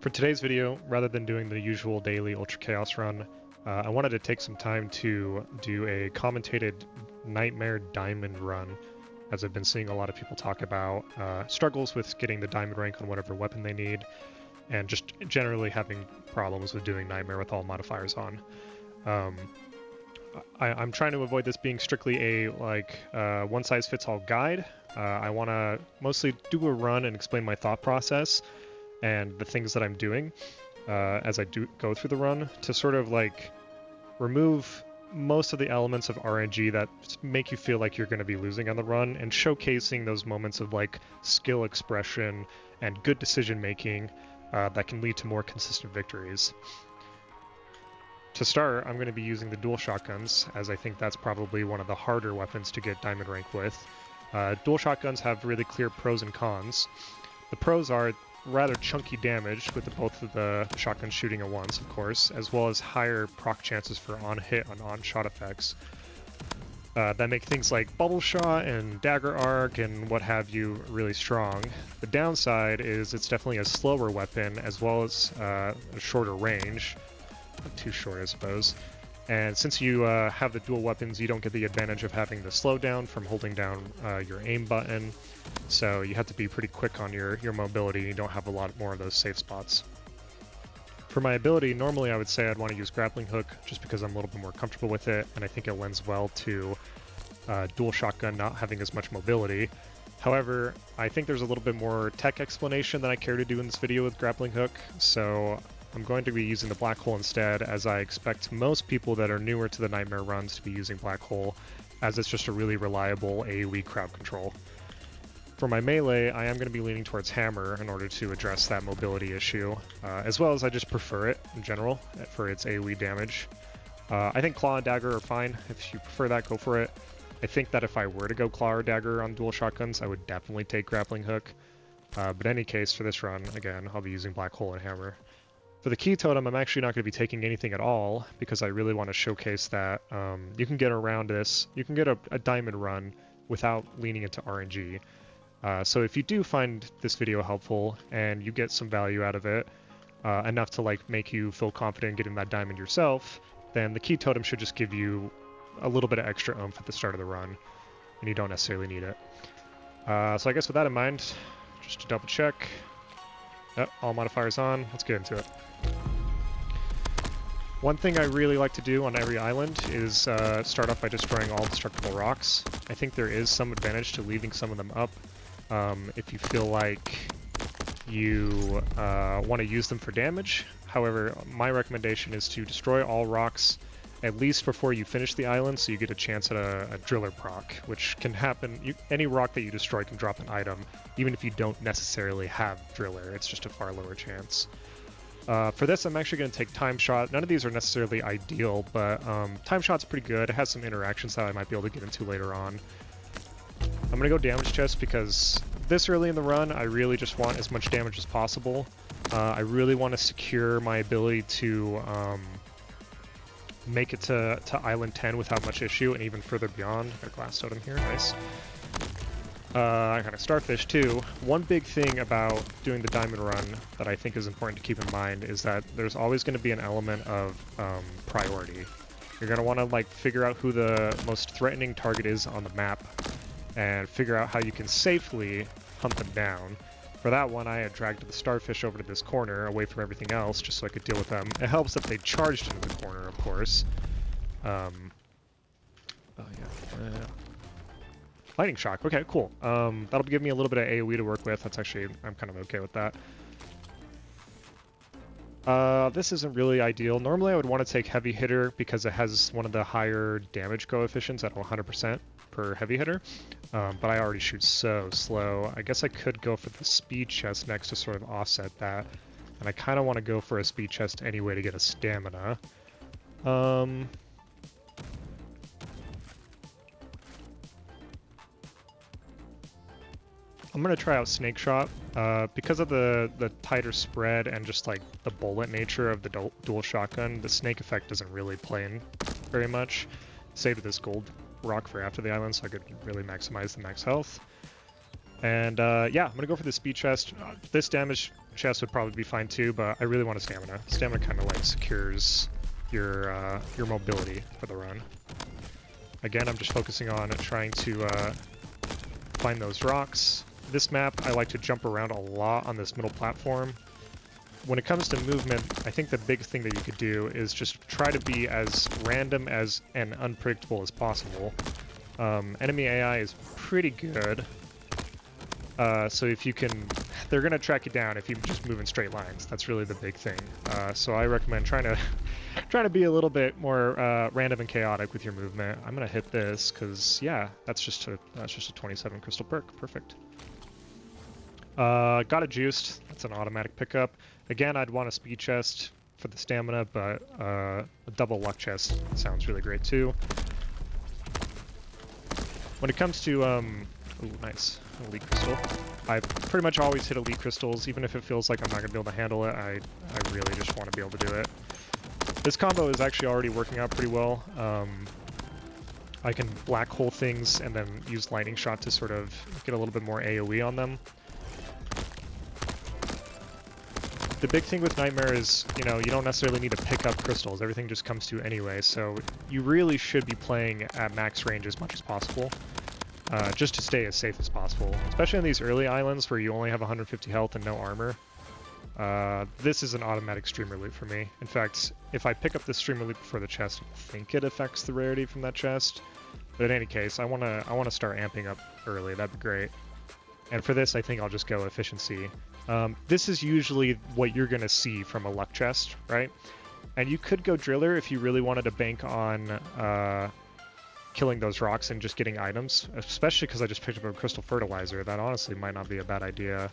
For today's video, rather than doing the usual daily Ultra Chaos run, I wanted to take some time to do a commentated Nightmare Diamond run, as I've been seeing a lot of people talk about struggles with getting the diamond rank on whatever weapon they need, and just generally having problems with doing Nightmare with all modifiers on. I'm trying to avoid this being strictly a one-size-fits-all guide. I want to mostly do a run and explain my thought process and the things that I'm doing as I go through the run to sort of like remove most of the elements of RNG that make you feel like you're going to be losing on the run, and showcasing those moments of like skill expression and good decision making that can lead to more consistent victories. To start, I'm going to be using the dual shotguns, as I think that's probably one of the harder weapons to get diamond rank with. Dual shotguns have really clear pros and cons. The pros are rather chunky damage with both of the shotguns shooting at once, of course, as well as higher proc chances for on-hit on on-shot effects. That make things like bubble shot and dagger arc and what have you really strong. The downside is it's definitely a slower weapon, as well as a shorter range. Not too short, I suppose. And since you have the dual weapons, you don't get the advantage of having the slowdown from holding down your aim button. So you have to be pretty quick on your mobility, and you don't have a lot more of those safe spots. For my ability, normally I would say I'd want to use grappling hook, just because I'm a little bit more comfortable with it, and I think it lends well to dual shotgun not having as much mobility. However, I think there's a little bit more tech explanation than I care to do in this video with grappling hook, so I'm going to be using the black hole instead, as I expect most people that are newer to the Nightmare runs to be using black hole, as it's just a really reliable AoE crowd control. For my melee, I am going to be leaning towards hammer in order to address that mobility issue, as well as I just prefer it in general for its AoE damage. I think claw and dagger are fine. If you prefer that, go for it. I think that if I were to go claw or dagger on dual shotguns, I would definitely take grappling hook. But in any case, for this run, again, I'll be using black hole and hammer. For the key totem, I'm actually not going to be taking anything at all, because I really want to showcase that you can get around this. You can get a diamond run without leaning into RNG. So if you do find this video helpful and you get some value out of it, enough to like make you feel confident in getting that diamond yourself, then the key totem should just give you a little bit of extra oomph at the start of the run, and you don't necessarily need it. So I guess with that in mind, just to double check, all modifiers on, let's get into it. One thing I really like to do on every island is start off by destroying all destructible rocks. I think there is some advantage to leaving some of them up if you feel like you want to use them for damage. However, my recommendation is to destroy all rocks at least before you finish the island, so you get a chance at a driller proc, which can happen. Any rock that you destroy can drop an item, even if you don't necessarily have driller. It's just a far lower chance. For this, I'm actually going to take time shot. None of these are necessarily ideal, but time shot's pretty good. It has some interactions that I might be able to get into later on. I'm going to go damage chest because this early in the run, I really just want as much damage as possible. I really want to secure my ability to make it to Island 10 without much issue, and even further beyond. Got a glass totem here, nice. I got a starfish too. One big thing about doing the diamond run that I think is important to keep in mind is that there's always going to be an element of priority. You're going to want to like figure out who the most threatening target is on the map, and figure out how you can safely hunt them down. For that one, I had dragged the starfish over to this corner, away from everything else, just so I could deal with them. It helps if they charged into the corner, of course. Oh yeah. Lightning shock, okay, cool. That'll give me a little bit of AoE to work with. That's actually, I'm kind of okay with that. This isn't really ideal. Normally I would want to take heavy hitter because it has one of the higher damage coefficients at 100% per heavy hitter. But I already shoot so slow. I guess I could go for the speed chest next to sort of offset that. And I kind of want to go for a speed chest anyway to get a stamina. I'm going to try out Snake Shot. Because of the tighter spread and just like the bullet nature of the dual shotgun, the snake effect doesn't really play in very much. Saved this gold rock for after the island so I could really maximize the max health. And yeah, I'm going to go for the speed chest. This damage chest would probably be fine too, but I really want a stamina. Stamina kind of like secures your mobility for the run. Again, I'm just focusing on trying to find those rocks. This map, I like to jump around a lot on this middle platform. When it comes to movement, I think the big thing that you could do is just try to be as random as and unpredictable as possible. Enemy AI is pretty good, so if you can, they're gonna track you down if you just move in straight lines. That's really the big thing. So I recommend trying to be a little bit more random and chaotic with your movement. I'm gonna hit this because yeah, that's just a 27 crystal perk. Perfect. Got a juiced. That's an automatic pickup. Again, I'd want a speed chest for the stamina, but a double luck chest sounds really great too. When it comes to ooh, nice, elite crystal. I pretty much always hit elite crystals, even if it feels like I'm not gonna be able to handle it. I really just want to be able to do it. This combo is actually already working out pretty well. I can black hole things and then use lightning shot to sort of get a little bit more AoE on them. The big thing with Nightmare is, you know, you don't necessarily need to pick up crystals. Everything just comes to you anyway, so you really should be playing at max range as much as possible, just to stay as safe as possible. Especially on these early islands where you only have 150 health and no armor. This is an automatic streamer loot for me. In fact, if I pick up the streamer loot before the chest, I think it affects the rarity from that chest. But in any case, I wanna start amping up early. That'd be great. And for this, I think I'll just go efficiency. This is usually what you're going to see from a luck chest, right? And you could go driller if you really wanted to bank on killing those rocks and just getting items, especially because I just picked up a crystal fertilizer. That honestly might not be a bad idea.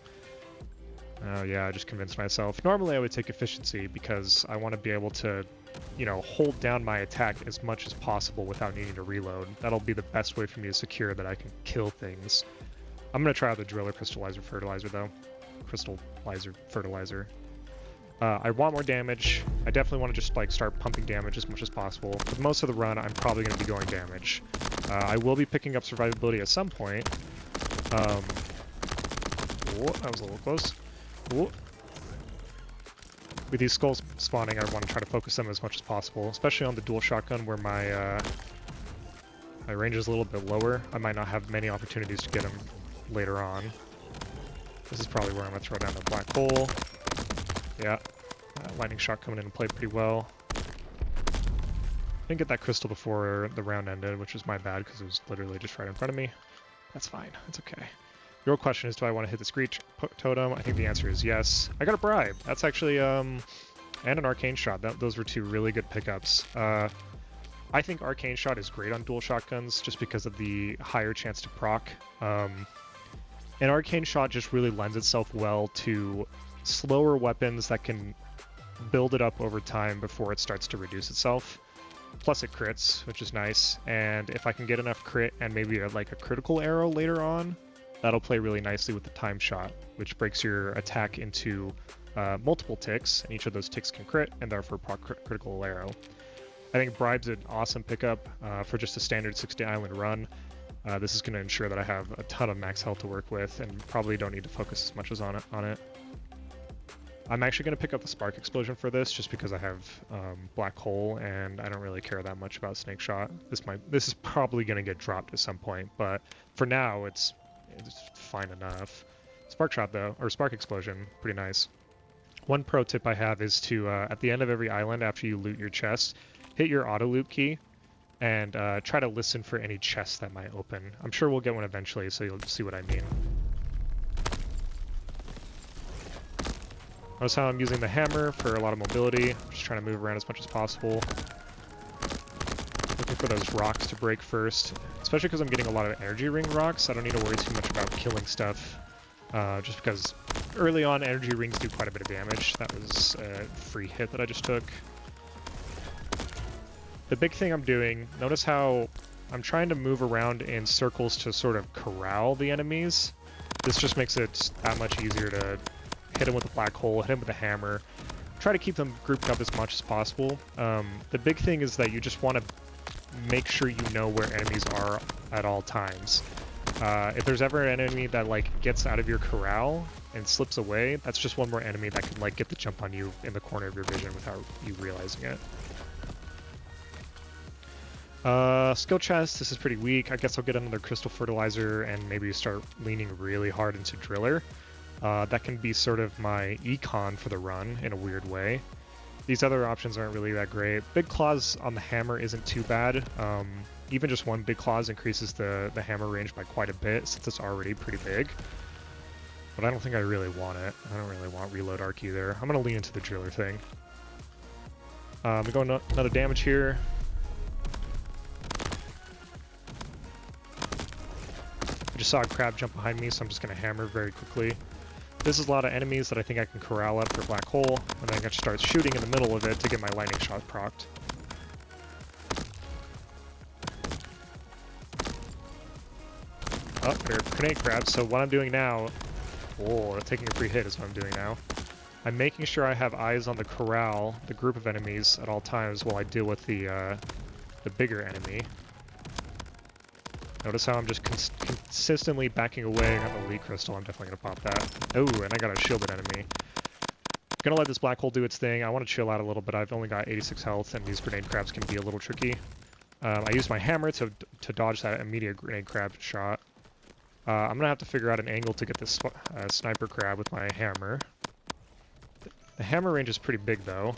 Oh yeah, I just convinced myself. Normally I would take efficiency because I want to be able to, you know, hold down my attack as much as possible without needing to reload. That'll be the best way for me to secure that I can kill things. I'm going to try out the driller crystallizer fertilizer though. Crystallizer fertilizer. I want more damage. I definitely want to just like start pumping damage as much as possible. For most of the run, I'm probably going to be going damage. I will be picking up survivability at some point. Whoa, that was a little close. Whoa. With these skulls spawning, I want to try to focus them as much as possible, especially on the dual shotgun where my range is a little bit lower. I might not have many opportunities to get them later on. This is probably where I'm going to throw down the black hole. Yeah, lightning shot coming in and play pretty well. Didn't get that crystal before the round ended, which was my bad because it was literally just right in front of me. That's fine, that's okay. The real question is, do I want to hit the Screech Totem? I think the answer is yes. I got a bribe. That's actually, and an Arcane Shot. Those were two really good pickups. I think Arcane Shot is great on dual shotguns just because of the higher chance to proc. And Arcane Shot just really lends itself well to slower weapons that can build it up over time before it starts to reduce itself. Plus it crits, which is nice, and if I can get enough crit and maybe like a critical arrow later on, that'll play really nicely with the time shot, which breaks your attack into multiple ticks, and each of those ticks can crit and therefore proc critical arrow. I think Bribe's an awesome pickup for just a standard 60 island run. This is going to ensure that I have a ton of max health to work with and probably don't need to focus as much as on it. I'm actually going to pick up the Spark Explosion for this just because I have Black Hole and I don't really care that much about Snake Shot. This is probably going to get dropped at some point, but for now it's fine enough. Spark Shot though, or Spark Explosion, pretty nice. One pro tip I have is to, at the end of every island after you loot your chest, hit your auto loop key and try to listen for any chests that might open. I'm sure we'll get one eventually, so you'll see what I mean. Notice how I'm using the hammer for a lot of mobility. Just trying to move around as much as possible. Looking for those rocks to break first, especially because I'm getting a lot of energy ring rocks. I don't need to worry too much about killing stuff, just because early on energy rings do quite a bit of damage. That was a free hit that I just took. The big thing I'm doing, notice how I'm trying to move around in circles to sort of corral the enemies. This just makes it that much easier to hit him with a black hole, hit him with a hammer, try to keep them grouped up as much as possible. The big thing is that you just want to make sure you know where enemies are at all times. If there's ever an enemy that like gets out of your corral, and slips away, that's just one more enemy that can like get the jump on you in the corner of your vision without you realizing it. Skill chest, this is pretty weak. I guess I'll get another crystal fertilizer and maybe start leaning really hard into driller. That can be sort of my econ for the run in a weird way. These other options aren't really that great. Big claws on the hammer isn't too bad. Even just one big claws increases the hammer range by quite a bit since it's already pretty big. But I don't think I really want it. I don't really want reload arc either. I'm gonna lean into the driller thing. I'm going another damage here. I just saw a crab jump behind me, so I'm just gonna hammer very quickly. This is a lot of enemies that I think I can corral up for black hole, and then I can start shooting in the middle of it to get my lightning shot procced. Oh, they're grenade crabs, so what I'm doing now... Oh, taking a free hit is what I'm doing now. I'm making sure I have eyes on the corral, the group of enemies, at all times while I deal with the bigger enemy. Notice how I'm just consistently backing away. I got the elite crystal, I'm definitely going to pop that. Oh, and I got a shielded enemy. Gonna let this black hole do its thing. I want to chill out a little bit. I've only got 86 health, and these grenade crabs can be a little tricky. I used my hammer to dodge that immediate grenade crab shot. I'm going to have to figure out an angle to get this sniper crab with my hammer. The hammer range is pretty big, though.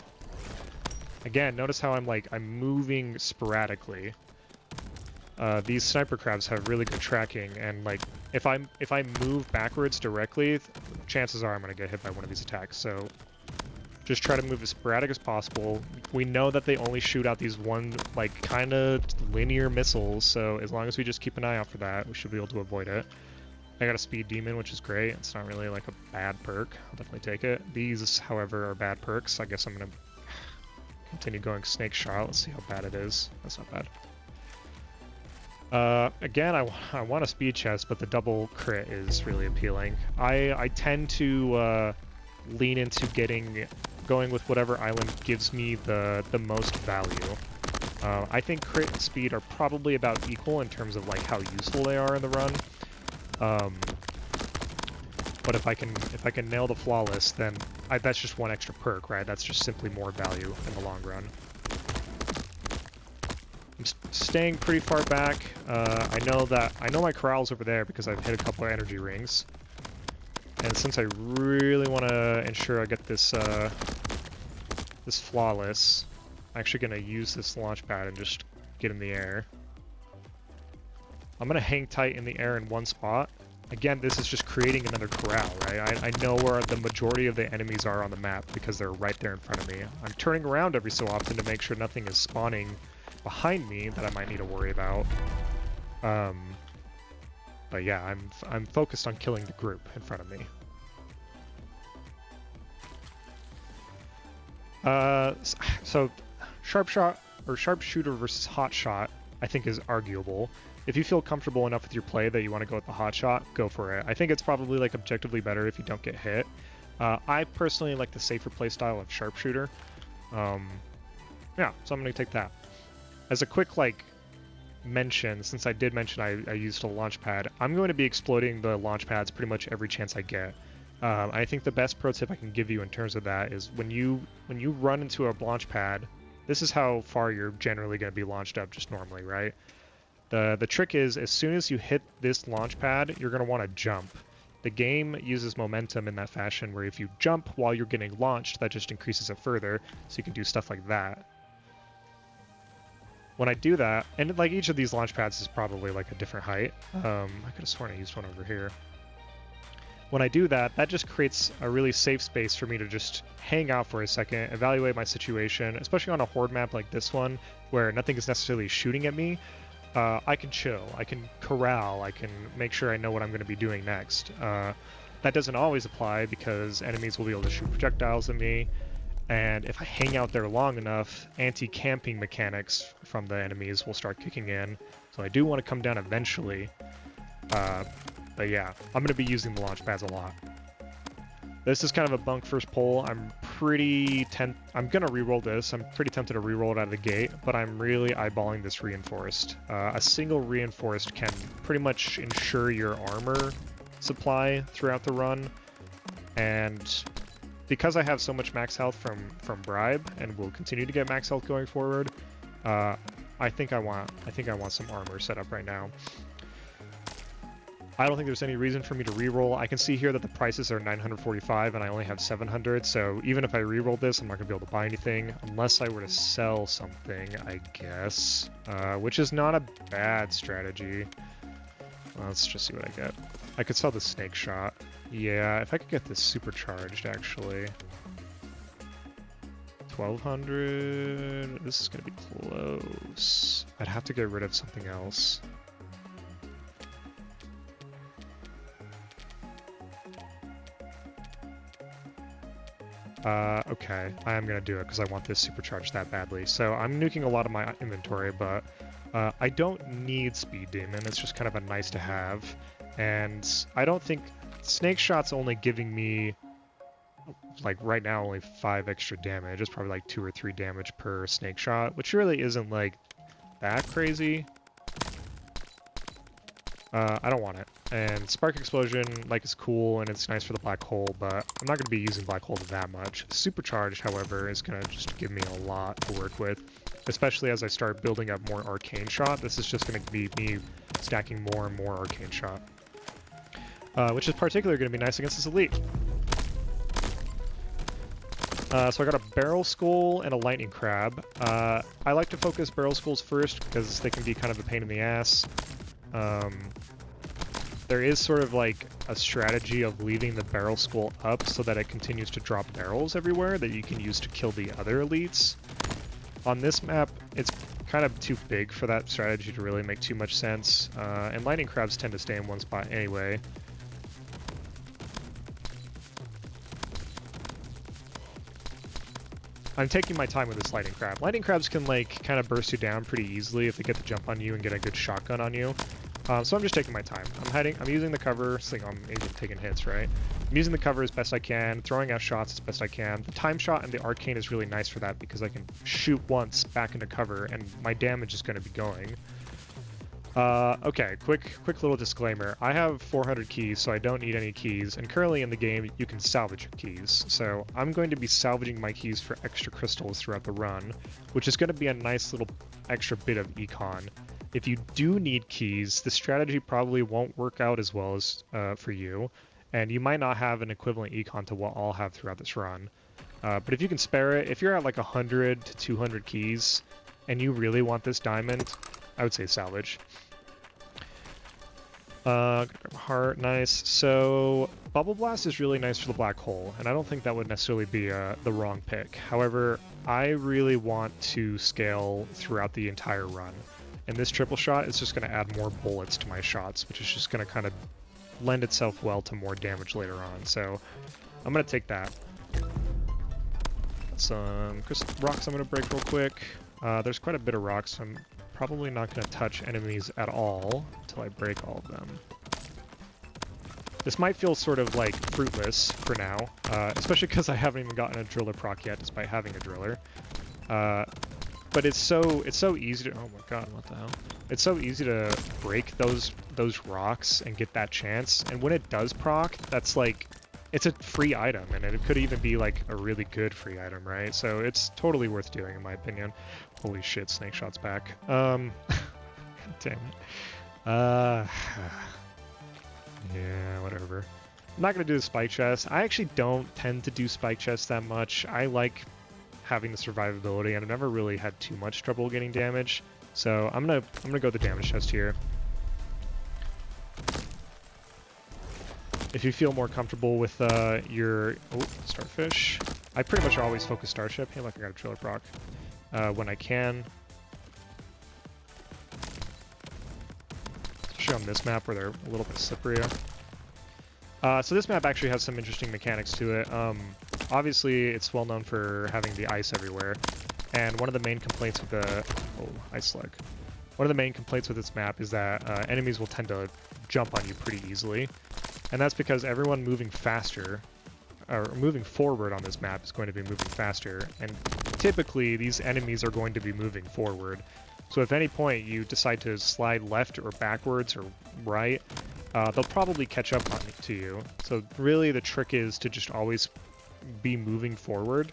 Again, notice how I'm moving sporadically. These sniper crabs have really good tracking, and like if I move backwards directly, chances are I'm gonna get hit by one of these attacks. So just try to move as sporadic as possible. We know that they only shoot out these one like kind of linear missiles, so as long as we just keep an eye out for that, we should be able to avoid it. I got a speed demon, which is great. It's not really like a bad perk. I'll definitely take it. These, however, are bad perks. I guess I'm gonna continue going snake shot. Let's see how bad it is. That's not bad. Again, I want a speed chest, but the double crit is really appealing. I tend to lean into going with whatever island gives me the most value. I think crit and speed are probably about equal in terms of like how useful they are in the run. But if I can nail the flawless, then that's just one extra perk, right? That's just simply more value in the long run. I'm staying pretty far back. I know my corral's over there because I've hit a couple of energy rings. And since I really want to ensure I get this this flawless, I'm actually going to use this launch pad and just get in the air. I'm going to hang tight in the air in one spot. Again, this is just creating another corral, right? I know where the majority of the enemies are on the map because they're right there in front of me. I'm turning around every so often to make sure nothing is spawning behind me that I might need to worry about. But yeah, I'm focused on killing the group in front of me. So sharp shot or sharpshooter versus hot shot, I think is arguable. If you feel comfortable enough with your play that you want to go with the hot shot, go for it. I think it's probably like objectively better if you don't get hit. I personally like the safer playstyle of sharpshooter. Yeah, so I'm gonna take that. As a quick like mention, since I did mention I used a launch pad, I'm going to be exploiting the launch pads pretty much every chance I get. I think the best pro tip I can give you in terms of that is when you run into a launch pad, this is how far you're generally going to be launched up just normally, right? The trick is as soon as you hit this launch pad, you're going to want to jump. The game uses momentum in that fashion where if you jump while you're getting launched, that just increases it further, so you can do stuff like that. When I do that, and like each of these launch pads is probably like a different height. I could have sworn I used one over here. When I do that, that just creates a really safe space for me to just hang out for a second, evaluate my situation, especially on a horde map like this one, where nothing is necessarily shooting at me. I can chill, I can corral, I can make sure I know what I'm going to be doing next. That doesn't always apply because enemies will be able to shoot projectiles at me, and if I hang out there long enough, anti-camping mechanics from the enemies will start kicking in, so I do want to come down eventually. But yeah, I'm going to be using the launch pads a lot. This is kind of a bunk first pull. I'm going to reroll this. I'm pretty tempted to reroll it out of the gate, but I'm really eyeballing this reinforced. A single reinforced can pretty much ensure your armor supply throughout the run. And because I have so much max health from Bribe and will continue to get max health going forward, I think I want some armor set up right now. I don't think there's any reason for me to reroll. I can see here that the prices are 945 and I only have 700, so even if I reroll this, I'm not going to be able to buy anything unless I were to sell something, I guess, which is not a bad strategy. Well, let's just see what I get. I could sell the snake shot. Yeah, if I could get this supercharged, actually. 1200. This is going to be close. I'd have to get rid of something else. Okay, I am going to do it because I want this supercharged that badly. So I'm nuking a lot of my inventory, but I don't need Speed Demon. It's just kind of a nice to have. And I don't think... Snake Shot's only giving me, like right now, only 5 extra damage. It's probably like 2 or 3 damage per Snake Shot, which really isn't like that crazy. I don't want it. And Spark Explosion, like, is cool and it's nice for the Black Hole, but I'm not going to be using Black Hole that much. Supercharge, however, is going to just give me a lot to work with, especially as I start building up more Arcane Shot. This is just going to be me stacking more and more Arcane Shot, which is particularly going to be nice against this Elite. So I got a Barrel Skull and a Lightning Crab. I like to focus Barrel Skulls first because they can be kind of a pain in the ass. There is sort of like a strategy of leaving the Barrel Skull up so that it continues to drop barrels everywhere that you can use to kill the other elites. On this map, it's kind of too big for that strategy to really make too much sense, and Lightning Crabs tend to stay in one spot anyway. I'm taking my time with this Lightning Crab. Lightning Crabs can like kind of burst you down pretty easily if they get the jump on you and get a good shotgun on you. So I'm just taking my time. I'm using the cover, so I'm even taking hits, right? I'm using the cover as best I can, throwing out shots as best I can. The time shot and the arcane is really nice for that because I can shoot once back into cover and my damage is going to be going. Okay, quick little disclaimer. I have 400 keys, so I don't need any keys, and currently in the game you can salvage your keys. So I'm going to be salvaging my keys for extra crystals throughout the run, which is going to be a nice little extra bit of econ. If you do need keys, the strategy probably won't work out as well as for you, and you might not have an equivalent econ to what I'll have throughout this run. But if you can spare it, if you're at like 100 to 200 keys, and you really want this diamond, I would say salvage. Heart, nice. So Bubble Blast is really nice for the Black Hole, and I don't think that would necessarily be the wrong pick. However, I really want to scale throughout the entire run. And this triple shot is just going to add more bullets to my shots, which is just going to kind of lend itself well to more damage later on. So I'm going to take that. Some rocks I'm going to break real quick. There's quite a bit of rocks, so I'm probably not going to touch enemies at all until I break all of them. This might feel sort of like fruitless for now, especially because I haven't even gotten a driller proc yet despite having a driller. But it's so easy to, oh my god, what the hell? It's so easy to break those rocks and get that chance, and when it does proc, that's like, it's a free item, and it could even be like a really good free item, right? So it's totally worth doing in my opinion. Holy shit, Snake Shot's back. Damn it. Yeah, whatever. I'm not gonna do the spike chest. I actually don't tend to do spike chests that much. I like having the survivability, and I've never really had too much trouble getting damage. So I'm gonna go with the damage chest here. If you feel more comfortable with your starfish, I pretty much always focus starship. Hey, look, I got a driller proc when I can. Especially on this map where they're a little bit slipperier. So this map actually has some interesting mechanics to it. Obviously, it's well known for having the ice everywhere, and one of the main complaints with the ice slug. One of the main complaints with this map is that enemies will tend to jump on you pretty easily, and that's because everyone moving faster, or moving forward on this map is going to be moving faster, and typically these enemies are going to be moving forward. So if at any point you decide to slide left or backwards or right, they'll probably catch up to you. So really the trick is to just always be moving forward.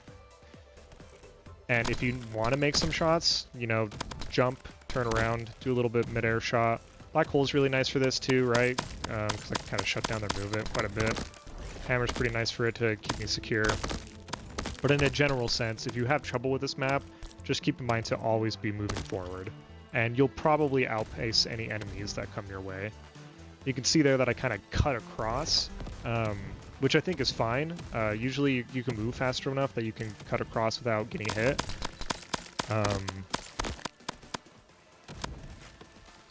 And if you want to make some shots, you know, jump, turn around, do a little bit mid-air shot. Black hole's really nice for this too, right? Because I can kind of shut down their movement quite a bit. Hammer's pretty nice for it to keep me secure. But in a general sense, if you have trouble with this map, just keep in mind to always be moving forward. And you'll probably outpace any enemies that come your way. You can see there that I kind of cut across, which I think is fine. Usually you can move faster enough that you can cut across without getting hit.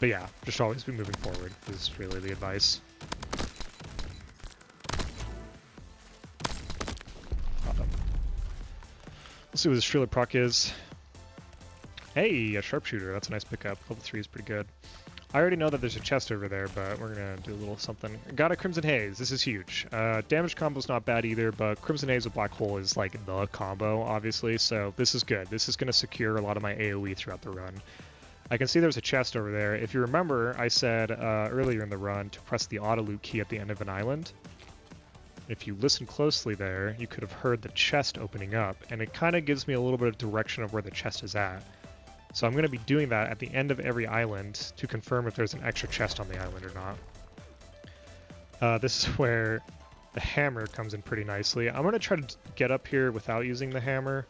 But yeah, just always be moving forward is really the advice. Let's see what this Shriller proc is. Hey, a sharpshooter. That's a nice pickup. Level 3 is pretty good. I already know that there's a chest over there, but we're gonna do a little something. Got a Crimson Haze. This is huge. Damage combo's not bad either, but Crimson Haze with Black Hole is like the combo, obviously, so this is good. This is gonna secure a lot of my AoE throughout the run. I can see there's a chest over there. If you remember, I said earlier in the run to press the auto loot key at the end of an island. If you listen closely there, you could have heard the chest opening up, and it kind of gives me a little bit of direction of where the chest is at. So I'm going to be doing that at the end of every island to confirm if there's an extra chest on the island or not. This is where the hammer comes in pretty nicely. I'm going to try to get up here without using the hammer,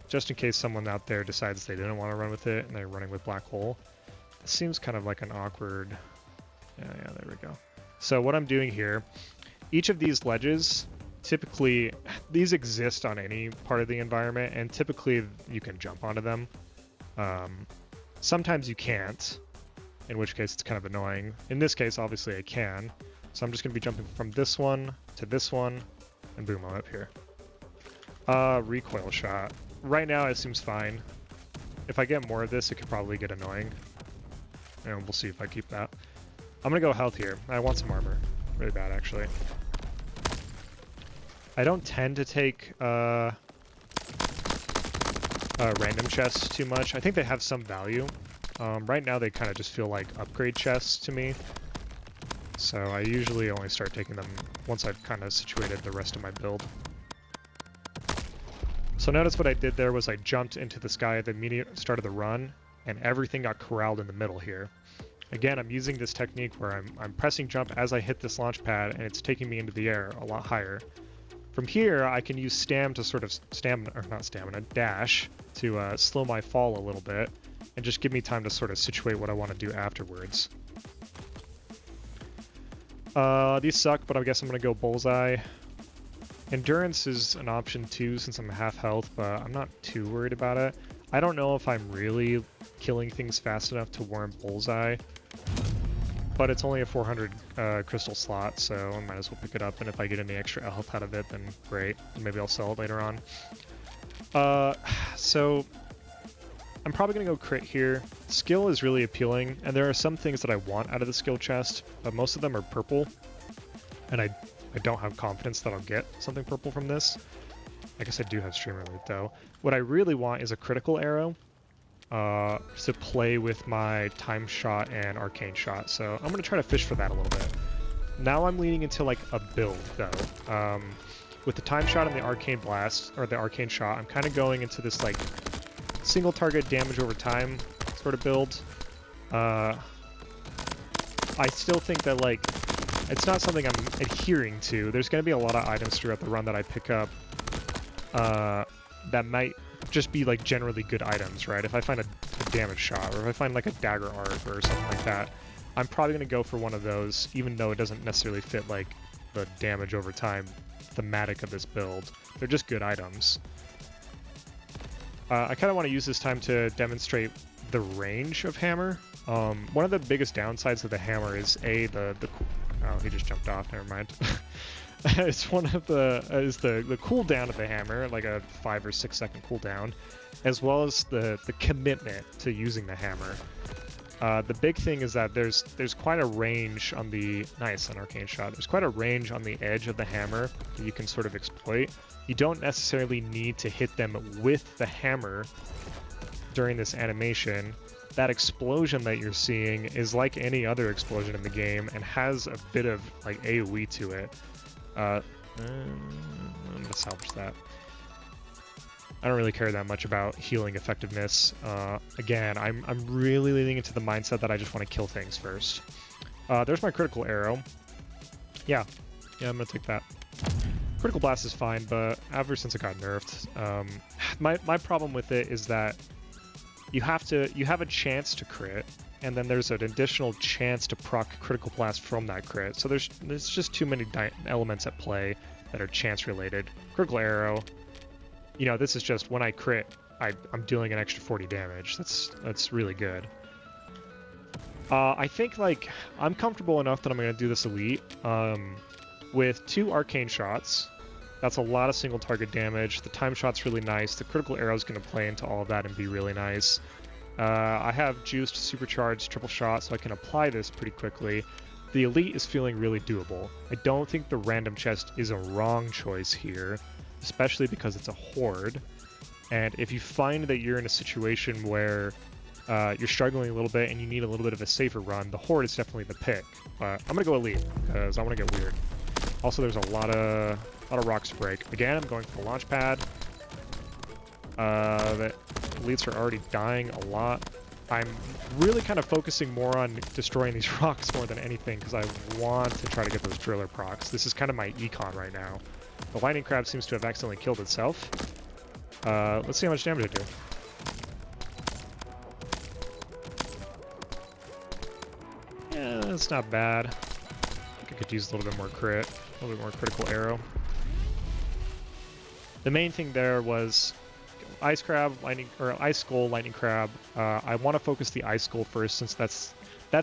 just in case someone out there decides they didn't want to run with it and they're running with Black Hole. This seems kind of like an awkward... Yeah, there we go. So what I'm doing here, each of these ledges, typically, these exist on any part of the environment, and typically you can jump onto them. Sometimes you can't, in which case it's kind of annoying. In this case, obviously I can. So I'm just going to be jumping from this one to this one, and boom, I'm up here. Recoil shot. Right now it seems fine. If I get more of this, it could probably get annoying. And we'll see if I keep that. I'm gonna go health here. I want some armor. Really bad, actually. I don't tend to take random chests too much. I think they have some value. Right now they kind of just feel like upgrade chests to me. So I usually only start taking them once I've kind of situated the rest of my build. So notice what I did there was I jumped into the sky at the immediate start of the run, and everything got corralled in the middle here. Again, I'm using this technique where I'm pressing jump as I hit this launch pad, and it's taking me into the air a lot higher. From here, I can use stam to sort of dash to slow my fall a little bit, and just give me time to sort of situate what I want to do afterwards. These suck, but I guess I'm going to go bullseye. Endurance is an option too, since I'm half health, but I'm not too worried about it. I don't know if I'm really killing things fast enough to warrant bullseye, but it's only a 400 crystal slot, so I might as well pick it up, and if I get any extra health out of it, then great. Maybe I'll sell it later on. So I'm probably going to go crit here. Skill is really appealing, and there are some things that I want out of the skill chest, but most of them are purple, and I don't have confidence that I'll get something purple from this. I guess I do have streamer loot though. What I really want is a critical arrow to play with my time shot and arcane shot. So I'm gonna try to fish for that a little bit. Now I'm leaning into like a build though. With the time shot and the arcane blast, or the arcane shot, I'm kind of going into this like single target damage over time sort of build. I still think that like it's not something I'm adhering to. There's going to be a lot of items throughout the run that I pick up that might just be like generally good items, right? If I find a damage shot, or if I find like a dagger art or something like that, I'm probably going to go for one of those, even though it doesn't necessarily fit like the damage over time thematic of this build. They're just good items. I kind of want to use this time to demonstrate the range of hammer. One of the biggest downsides of the hammer is oh, he just jumped off, never mind. It's one of the cooldown of the hammer, like a 5 or 6 second cooldown, as well as the commitment to using the hammer. The big thing is that there's quite a range on the an arcane shot. There's quite a range on the edge of the hammer that you can sort of exploit. You don't necessarily need to hit them with the hammer during this animation. that explosion that you're seeing is like any other explosion in the game and has a bit of like AoE to it. I'm gonna salvage that. I don't really care that much about healing effectiveness. Again, I'm really leaning into the mindset that I just want to kill things first. There's my critical arrow. Yeah, I'm gonna take that. Critical blast is fine, but ever since it got nerfed, my problem with it is that you have a chance to crit, and then there's an additional chance to proc critical blast from that crit. So there's just too many elements at play that are chance related. Critical arrow, you know, this is just when I crit, I'm dealing an extra 40 damage. That's really good. I think like I'm comfortable enough that I'm gonna do this elite with 2 arcane shots. That's a lot of single target damage. The time shot's really nice. The critical arrow is going to play into all of that and be really nice. I have juiced supercharged triple shot, so I can apply this pretty quickly. The elite is feeling really doable. I don't think the random chest is a wrong choice here, especially because it's a horde. And if you find that you're in a situation where you're struggling a little bit and you need a little bit of a safer run, the horde is definitely the pick. But I'm going to go elite because I want to get weird. Also, there's a lot of rocks to break. Again, I'm going for the launch pad. The elites are already dying a lot. I'm really kind of focusing more on destroying these rocks more than anything because I want to try to get those driller procs. This is kind of my econ right now. The lightning crab seems to have accidentally killed itself. Let's see how much damage I do. Yeah, that's not bad. I think I could use a little bit more crit, a little bit more critical arrow. The main thing there was ice crab, lightning, or ice skull, lightning crab. I want to focus the ice skull first, since that's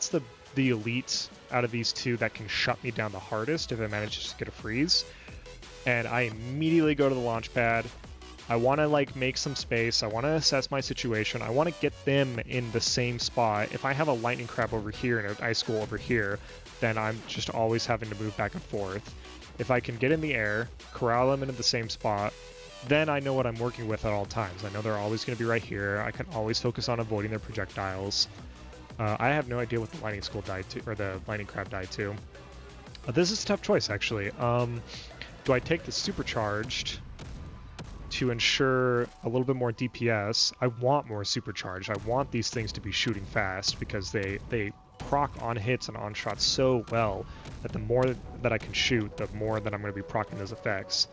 the elite out of these 2 that can shut me down the hardest if I manage to get a freeze. And I immediately go to the launch pad. I want to like make some space. I want to assess my situation. I want to get them in the same spot. If I have a lightning crab over here and an ice skull over here, then I'm just always having to move back and forth. If I can get in the air, corral them into the same spot, then I know what I'm working with at all times. I know they're always going to be right here. I can always focus on avoiding their projectiles. I have no idea what the lightning skull died to, or the lightning crab died to. This is a tough choice, actually. Do I take the supercharged to ensure a little bit more DPS? I want more supercharged. I want these things to be shooting fast because they proc on hits and on shots so well that the more that I can shoot, the more that I'm going to be proccing those effects.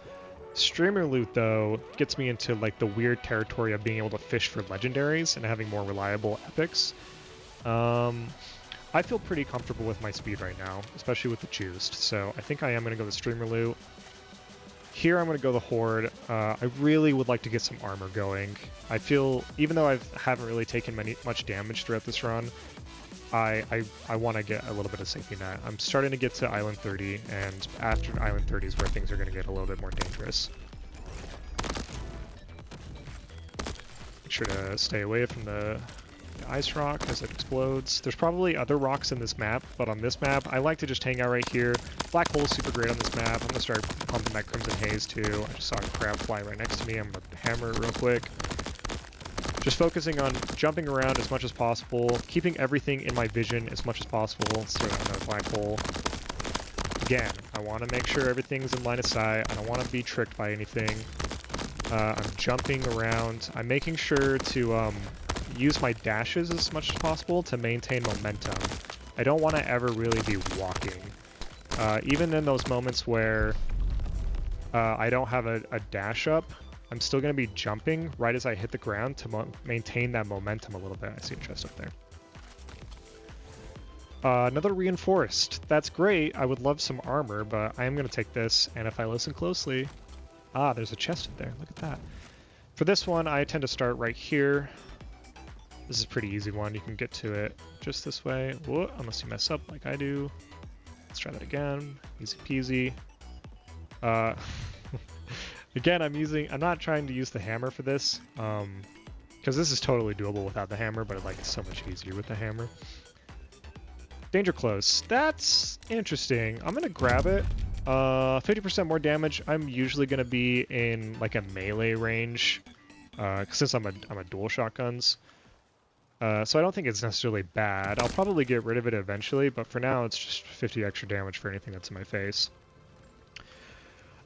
Streamer loot, though, gets me into like the weird territory of being able to fish for legendaries and having more reliable epics. I feel pretty comfortable with my speed right now, especially with the juiced, so I think I am going to go the streamer loot. Here I'm going to go the horde. I really would like to get some armor going. I feel, even though I haven't really taken much damage throughout this run, I want to get a little bit of safety net. I'm starting to get to Island 30, and after Island 30 is where things are going to get a little bit more dangerous. Make sure to stay away from the ice rock as it explodes. There's probably other rocks in this map, but on this map, I like to just hang out right here. Black hole is super great on this map. I'm going to start pumping that Crimson Haze too. I just saw a crab fly right next to me. I'm going to hammer it real quick. Just focusing on jumping around as much as possible, keeping everything in my vision as much as possible. So another black hole. Again, I want to make sure everything's in line of sight. I don't want to be tricked by anything. I'm jumping around. I'm making sure to use my dashes as much as possible to maintain momentum. I don't want to ever really be walking. Even in those moments where I don't have a dash up, I'm still going to be jumping right as I hit the ground to maintain that momentum a little bit. I see a chest up there. Another reinforced. That's great. I would love some armor, but I am going to take this, and if I listen closely... Ah, there's a chest up there. Look at that. For this one, I tend to start right here. This is a pretty easy one. You can get to it just this way. Whoa, unless you mess up like I do. Let's try that again. Easy peasy. Again, I'm not trying to use the hammer for this, because this is totally doable without the hammer, but it's so much easier with the hammer. Danger close. That's interesting. I'm gonna grab it. 50% more damage. I'm usually gonna be in like a melee range, since I'm a dual shotguns. So I don't think it's necessarily bad. I'll probably get rid of it eventually, but for now it's just 50 extra damage for anything that's in my face.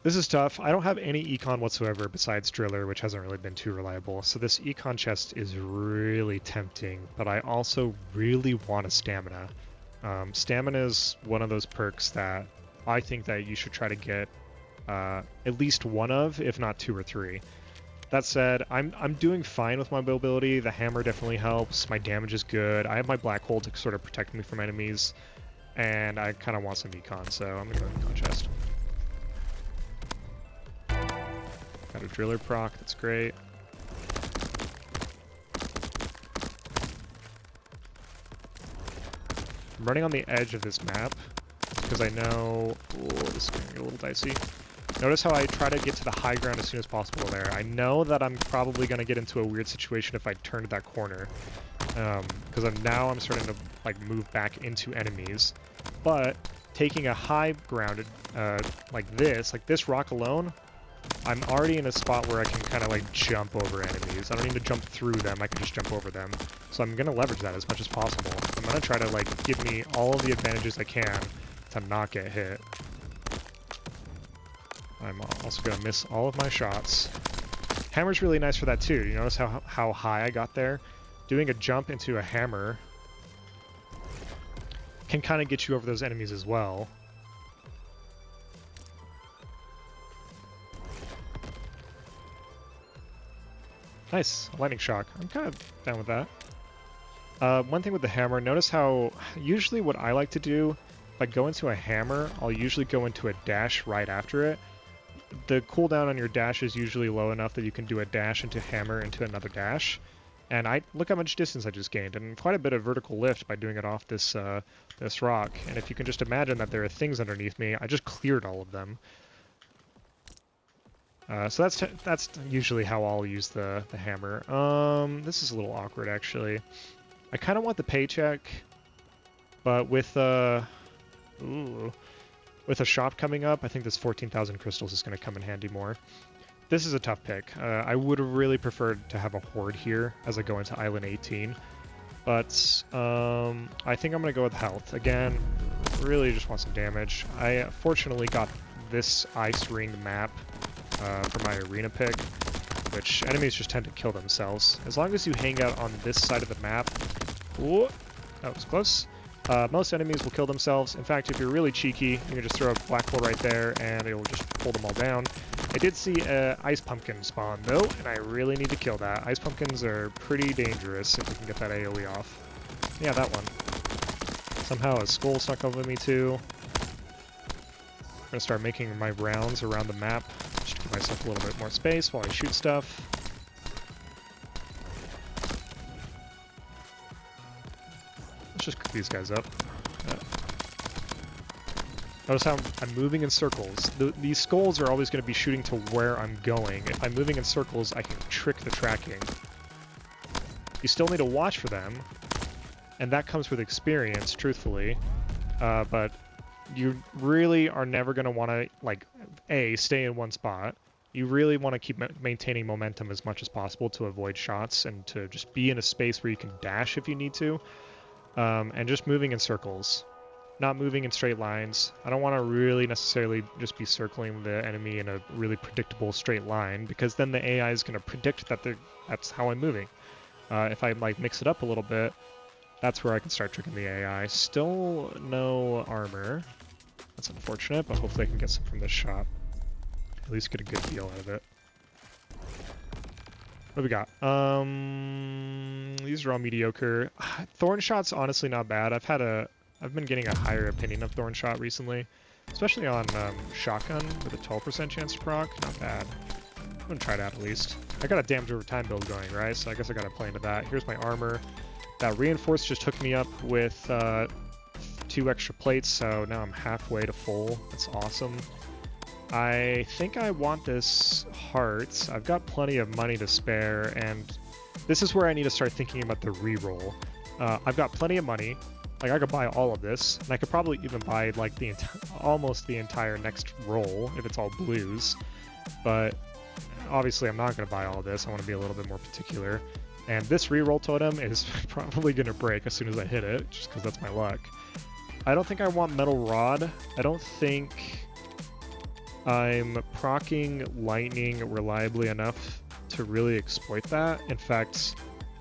This is tough. I don't have any econ whatsoever besides Driller, which hasn't really been too reliable. So this econ chest is really tempting, but I also really want a stamina. Stamina is one of those perks that I think that you should try to get at least one of, if not 2 or 3. That said, I'm doing fine with my mobility. The hammer definitely helps. My damage is good. I have my black hole to sort of protect me from enemies, and I kind of want some econ, so I'm gonna go econ chest. Got a driller proc, that's great. I'm running on the edge of this map because I know... Ooh, this is going to get a little dicey. Notice how I try to get to the high ground as soon as possible there. I know that I'm probably going to get into a weird situation if I turn that corner. Because now I'm starting to like move back into enemies. But taking a high grounded like this rock alone, I'm already in a spot where I can kind of like jump over enemies. I don't need to jump through them, I can just jump over them. So I'm going to leverage that as much as possible. I'm going to try to like give me all of the advantages I can to not get hit. I'm also going to miss all of my shots. Hammer's really nice for that too. You notice how high I got there? Doing a jump into a hammer can kind of get you over those enemies as well. Nice, lightning shock. I'm kind of down with that. One thing with the hammer, notice how usually what I like to do, if I go into a hammer, I'll usually go into a dash right after it. The cooldown on your dash is usually low enough that you can do a dash into hammer into another dash. And look how much distance I just gained, and quite a bit of vertical lift by doing it off this this rock. And if you can just imagine that there are things underneath me, I just cleared all of them. So that's usually how I'll use the hammer. This is a little awkward actually. I kind of want the paycheck, but with a shop coming up, I think this 14,000 crystals is going to come in handy more. This is a tough pick. I would have really preferred to have a horde here as I go into Island 18, but I think I'm going to go with health. Again, really just want some damage. I fortunately got this ice ring map for my arena pick, which enemies just tend to kill themselves. As long as you hang out on this side of the map, ooh, that was close. Most enemies will kill themselves. In fact, if you're really cheeky, you can just throw a black hole right there and it'll just pull them all down. I did see an ice pumpkin spawn though, and I really need to kill that. Ice pumpkins are pretty dangerous if we can get that AoE off. Yeah, that one. Somehow a skull snuck over me too. I'm gonna start making my rounds around the map, just to give myself a little bit more space while I shoot stuff. Let's just cook these guys up. Notice how I'm moving in circles. These skulls are always going to be shooting to where I'm going. If I'm moving in circles, I can trick the tracking. You still need to watch for them, and that comes with experience, truthfully. But you really are never going to want to, like, stay in one spot. You really want to keep maintaining momentum as much as possible to avoid shots and to just be in a space where you can dash if you need to. And just moving in circles. Not moving in straight lines. I don't want to really necessarily just be circling the enemy in a really predictable straight line, because then the AI is going to predict that that's how I'm moving. If I like mix it up a little bit, that's where I can start tricking the AI. Still no armor. That's unfortunate, but hopefully I can get some from this shop. At least get a good deal out of it. What do we got? These are all mediocre. Thorn shot's honestly not bad. I've been getting a higher opinion of Thorn shot recently, especially on shotgun with a 12% chance to proc. Not bad. I'm gonna try that at least. I got a damage over time build going, right? So I guess I gotta play into that. Here's my armor. That reinforce just hooked me up with 2 extra plates, so now I'm halfway to full. That's awesome. I think I want this heart. I've got plenty of money to spare, and this is where I need to start thinking about the reroll. I've got plenty of money. Like, I could buy all of this, and I could probably even buy like almost the entire next roll if it's all blues. But obviously I'm not going to buy all of this. I want to be a little bit more particular. And this reroll totem is probably going to break as soon as I hit it, just because that's my luck. I don't think I want Metal Rod. I don't think I'm proccing Lightning reliably enough to really exploit that. In fact,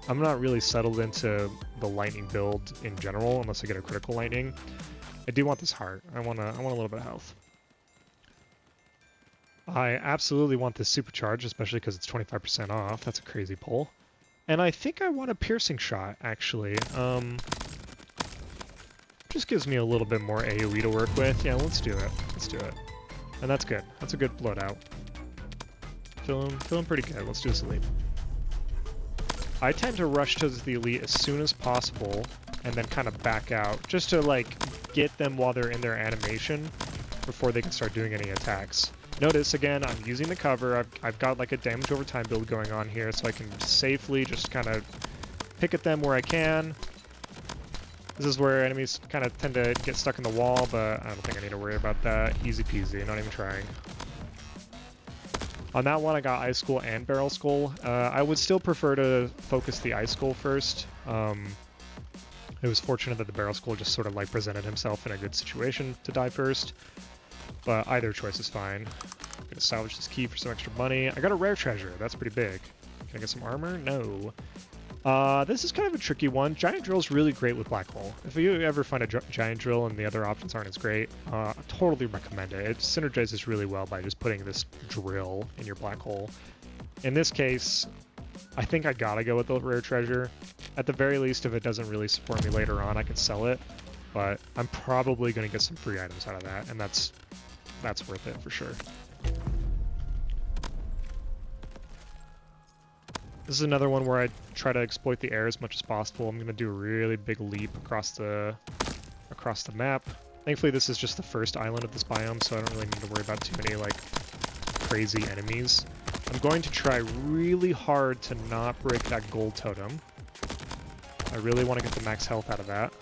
I'm not really settled into the Lightning build in general unless I get a critical Lightning. I do want this heart. I want a little bit of health. I absolutely want this supercharge, especially because it's 25% off. That's a crazy pull. And I think I want a piercing shot, actually. Just gives me a little bit more AoE to work with. Yeah, let's do it. Let's do it. And that's good. That's a good loadout. Feeling pretty good. Let's do this elite. I tend to rush to the elite as soon as possible and then kind of back out, just to like get them while they're in their animation before they can start doing any attacks. Notice again, I'm using the cover. I've got like a damage over time build going on here, so I can safely just kind of pick at them where I can. This is where enemies kind of tend to get stuck in the wall, but I don't think I need to worry about that. Easy peasy, not even trying. On that one, I got Ice Skull and Barrel Skull. I would still prefer to focus the Ice Skull first. It was fortunate that the Barrel Skull just sort of like presented himself in a good situation to die first. But either choice is fine. I'm gonna salvage this key for some extra money. I got a rare treasure. That's pretty big. Can I get some armor? No. This is kind of a tricky one. Giant Drill is really great with Black Hole. If you ever find a Giant Drill and the other options aren't as great, I totally recommend it. It synergizes really well by just putting this drill in your Black Hole. In this case, I think I gotta go with the rare treasure. At the very least, if it doesn't really support me later on, I can sell it. But I'm probably gonna get some free items out of that, and that's worth it for sure. This is another one where I try to exploit the air as much as possible. I'm going to do a really big leap across the map. Thankfully, this is just the first island of this biome, so I don't really need to worry about too many like crazy enemies. I'm going to try really hard to not break that gold totem. I really want to get the max health out of that.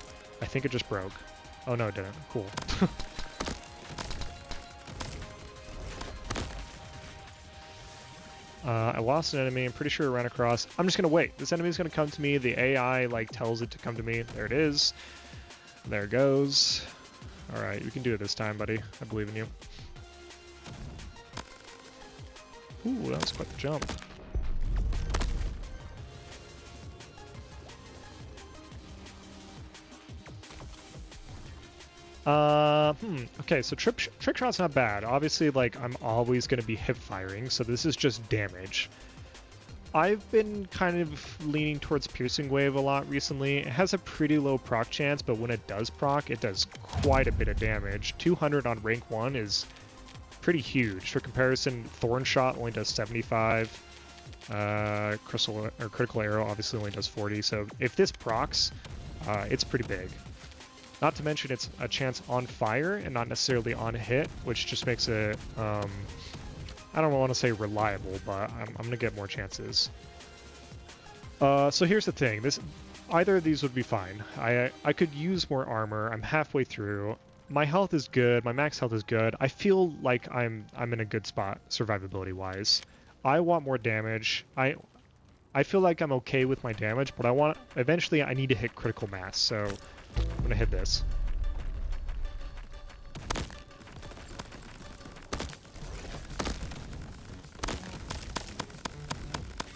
I think it just broke. Oh no, it didn't. Cool. I lost an enemy. I'm pretty sure it ran across. I'm just going to wait. This enemy's going to come to me. The AI like tells it to come to me. There it is. There it goes. All right, you can do it this time, buddy. I believe in you. Ooh, that was quite the jump. Okay, so trick shot's not bad. Obviously, like, I'm always going to be hip firing, so this is just damage. I've been kind of leaning towards Piercing Wave a lot recently. It has a pretty low proc chance, but when it does proc, it does quite a bit of damage. 200 on rank 1 is pretty huge. For comparison, Thorn Shot only does 75. Critical Arrow obviously only does 40, so if this procs, it's pretty big. Not to mention it's a chance on fire and not necessarily on hit, which just makes it, I don't want to say reliable, but I'm going to get more chances. So here's the thing. Either of these would be fine. I could use more armor. I'm halfway through. My health is good. My max health is good. I feel like I'm in a good spot survivability-wise. I want more damage. I feel like I'm okay with my damage, but eventually I need to hit critical mass, so I'm gonna hit this.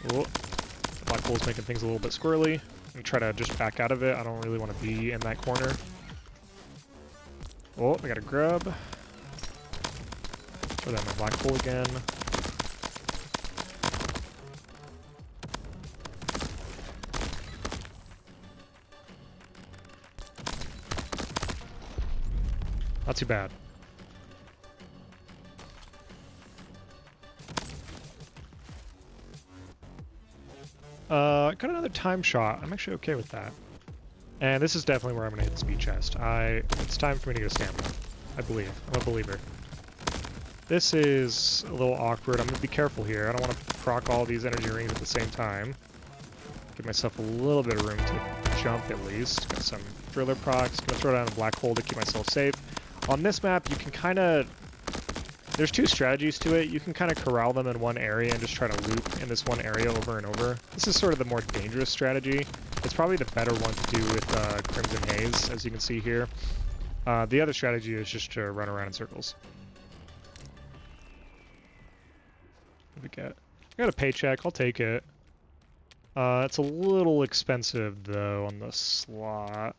Oh, Black Hole's making things a little bit squirrely. I'm gonna try to just back out of it. I don't really want to be in that corner. Oh, I got a grub. Throw that in my Black Hole again. Not too bad. Got another time shot. I'm actually okay with that. And this is definitely where I'm going to hit the speed chest. It's time for me to get a stamina. I believe. I'm a believer. This is a little awkward. I'm going to be careful here. I don't want to proc all these energy rings at the same time. Give myself a little bit of room to jump at least. Got some driller procs. Going to throw down a Black Hole to keep myself safe. On this map, you can kind of... There's two strategies to it. You can kind of corral them in one area and just try to loop in this one area over and over. This is sort of the more dangerous strategy. It's probably the better one to do with Crimson Haze, as you can see here. The other strategy is just to run around in circles. What do we get? I got a paycheck. I'll take it. It's a little expensive, though, on the slot.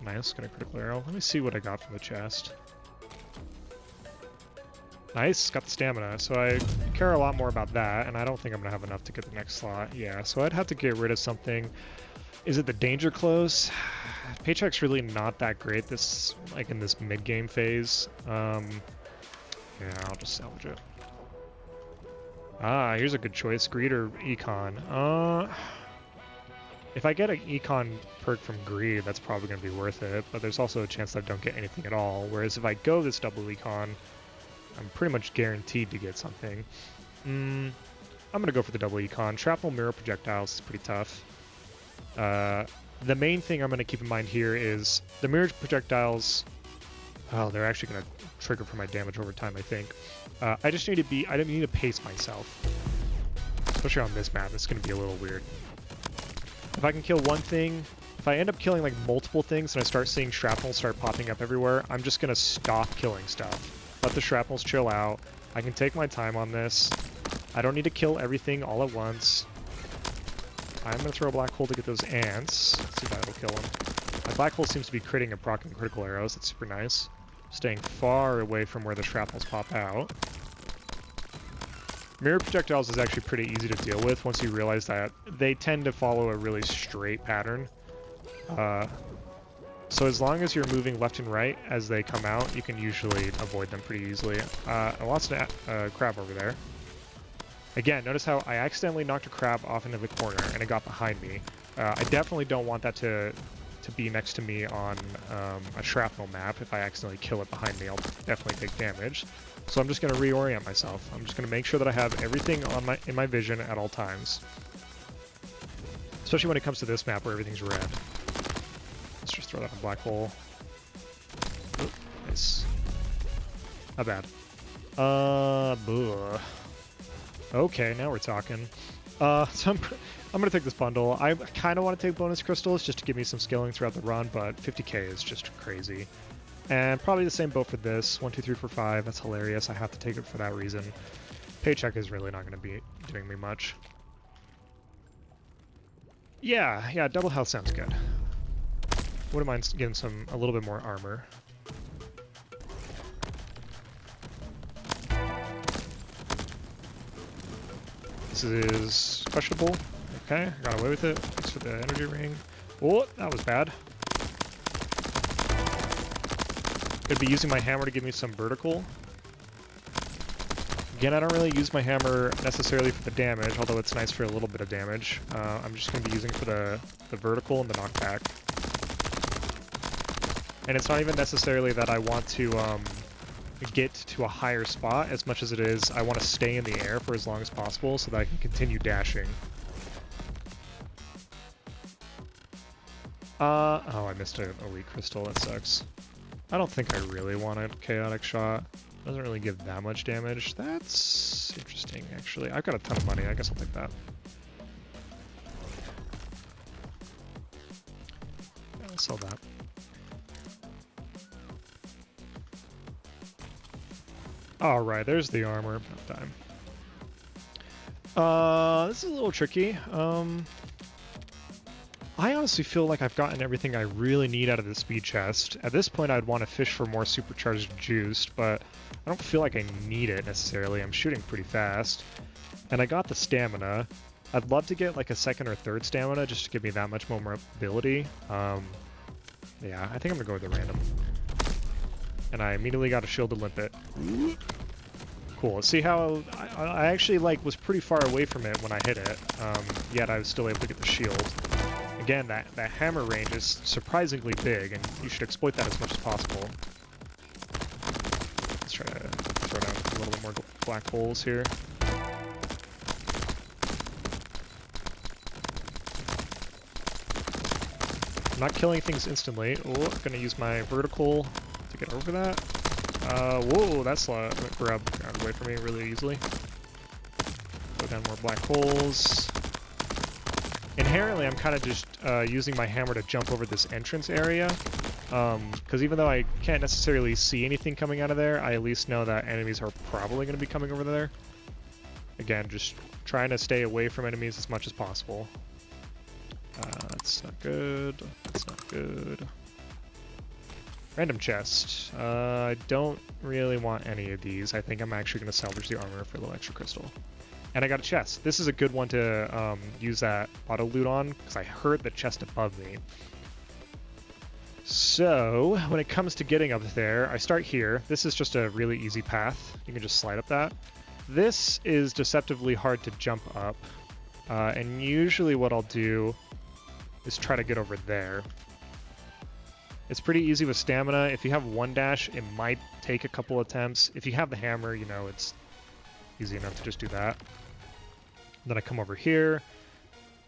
Nice, got a critical arrow. Let me see what I got from the chest. Nice, got the stamina. So I care a lot more about that, and I don't think I'm going to have enough to get the next slot. Yeah, so I'd have to get rid of something. Is it the danger close? Paycheck's really not that great this, like, in this mid-game phase. Yeah, I'll just salvage it. Ah, here's a good choice. Greed or Econ? If I get an Econ perk from Greed, that's probably going to be worth it, but there's also a chance that I don't get anything at all, whereas if I go this double Econ, I'm pretty much guaranteed to get something. I'm going to go for the double Econ. Shrapnel mirror projectiles is pretty tough. The main thing I'm going to keep in mind here is the mirror projectiles, oh, they're actually going to trigger for my damage over time, I think. I just need to be, I don't need to pace myself. Especially on this map, it's going to be a little weird. If I can kill one thing, if I end up killing like multiple things and I start seeing shrapnel start popping up everywhere, I'm just going to stop killing stuff. Let the shrapnels chill out. I can take my time on this. I don't need to kill everything all at once. I'm going to throw a black hole to get those ants. Let's see if that'll kill them. My black hole seems to be critting and proccing critical arrows. That's super nice. Staying far away from where the shrapnels pop out. Mirror projectiles is actually pretty easy to deal with once you realize that they tend to follow a really straight pattern. So as long as you're moving left and right as they come out, you can usually avoid them pretty easily. I lost a crab over there. Again, notice how I accidentally knocked a crab off into the corner and it got behind me. I definitely don't want that to be next to me on a shrapnel map. If I accidentally kill it behind me, I'll definitely take damage. So I'm just going to reorient myself. I'm just going to make sure that I have everything on in my vision at all times. Especially when it comes to this map where everything's red. Let's just throw that in a black hole. Oop, nice. Not bad. Okay, now we're talking. So I'm going to take this bundle. I kind of want to take bonus crystals just to give me some scaling throughout the run, but 50k is just crazy. And probably the same boat for this. 1, 2, 3, 4, 5. That's hilarious. I have to take it for that reason. Paycheck is really not going to be doing me much. Yeah, double health sounds good. Wouldn't mind getting a little bit more armor. This is questionable. Okay, I got away with it. Thanks for the energy ring. Oh, that was bad. Could be using my hammer to give me some vertical. Again, I don't really use my hammer necessarily for the damage, although it's nice for a little bit of damage. I'm just going to be using it for the vertical and the knockback. And it's not even necessarily that I want to get to a higher spot as much as it is I want to stay in the air for as long as possible so that I can continue dashing. Oh, I missed an elite crystal. That sucks. I don't think I really want a chaotic shot. Doesn't really give that much damage. That's interesting, actually. I've got a ton of money. I guess I'll take that. Yeah, I'll sell that. Alright, there's the armor. Time. This is a little tricky. I honestly feel like I've gotten everything I really need out of the speed chest. At this point, I'd want to fish for more supercharged juice, but I don't feel like I need it necessarily. I'm shooting pretty fast. And I got the stamina. I'd love to get like a second or third stamina just to give me that much more mobility. Yeah, I think I'm going to go with the random. And I immediately got a shielded limpet. Cool. See how I actually like was pretty far away from it when I hit it, yet I was still able to get the shield. Again, that hammer range is surprisingly big, and you should exploit that as much as possible. Let's try to throw down a little bit more black holes here. I'm not killing things instantly. Oh, I'm gonna use my vertical to get over that. Whoa, that slot grabbed away from me really easily. Go down more black holes. Inherently, I'm kind of just using my hammer to jump over this entrance area. Because even though I can't necessarily see anything coming out of there, I at least know that enemies are probably going to be coming over there. Again, just trying to stay away from enemies as much as possible. That's not good. That's not good. Random chest. I don't really want any of these. I think I'm actually going to salvage the armor for a little extra crystal. And I got a chest. This is a good one to use that auto loot on, because I heard the chest above me. So, when it comes to getting up there, I start here. This is just a really easy path. You can just slide up that. This is deceptively hard to jump up. And usually what I'll do is try to get over there. It's pretty easy with stamina. If you have one dash, it might take a couple attempts. If you have the hammer, you know, it's easy enough to just do that. Then I come over here.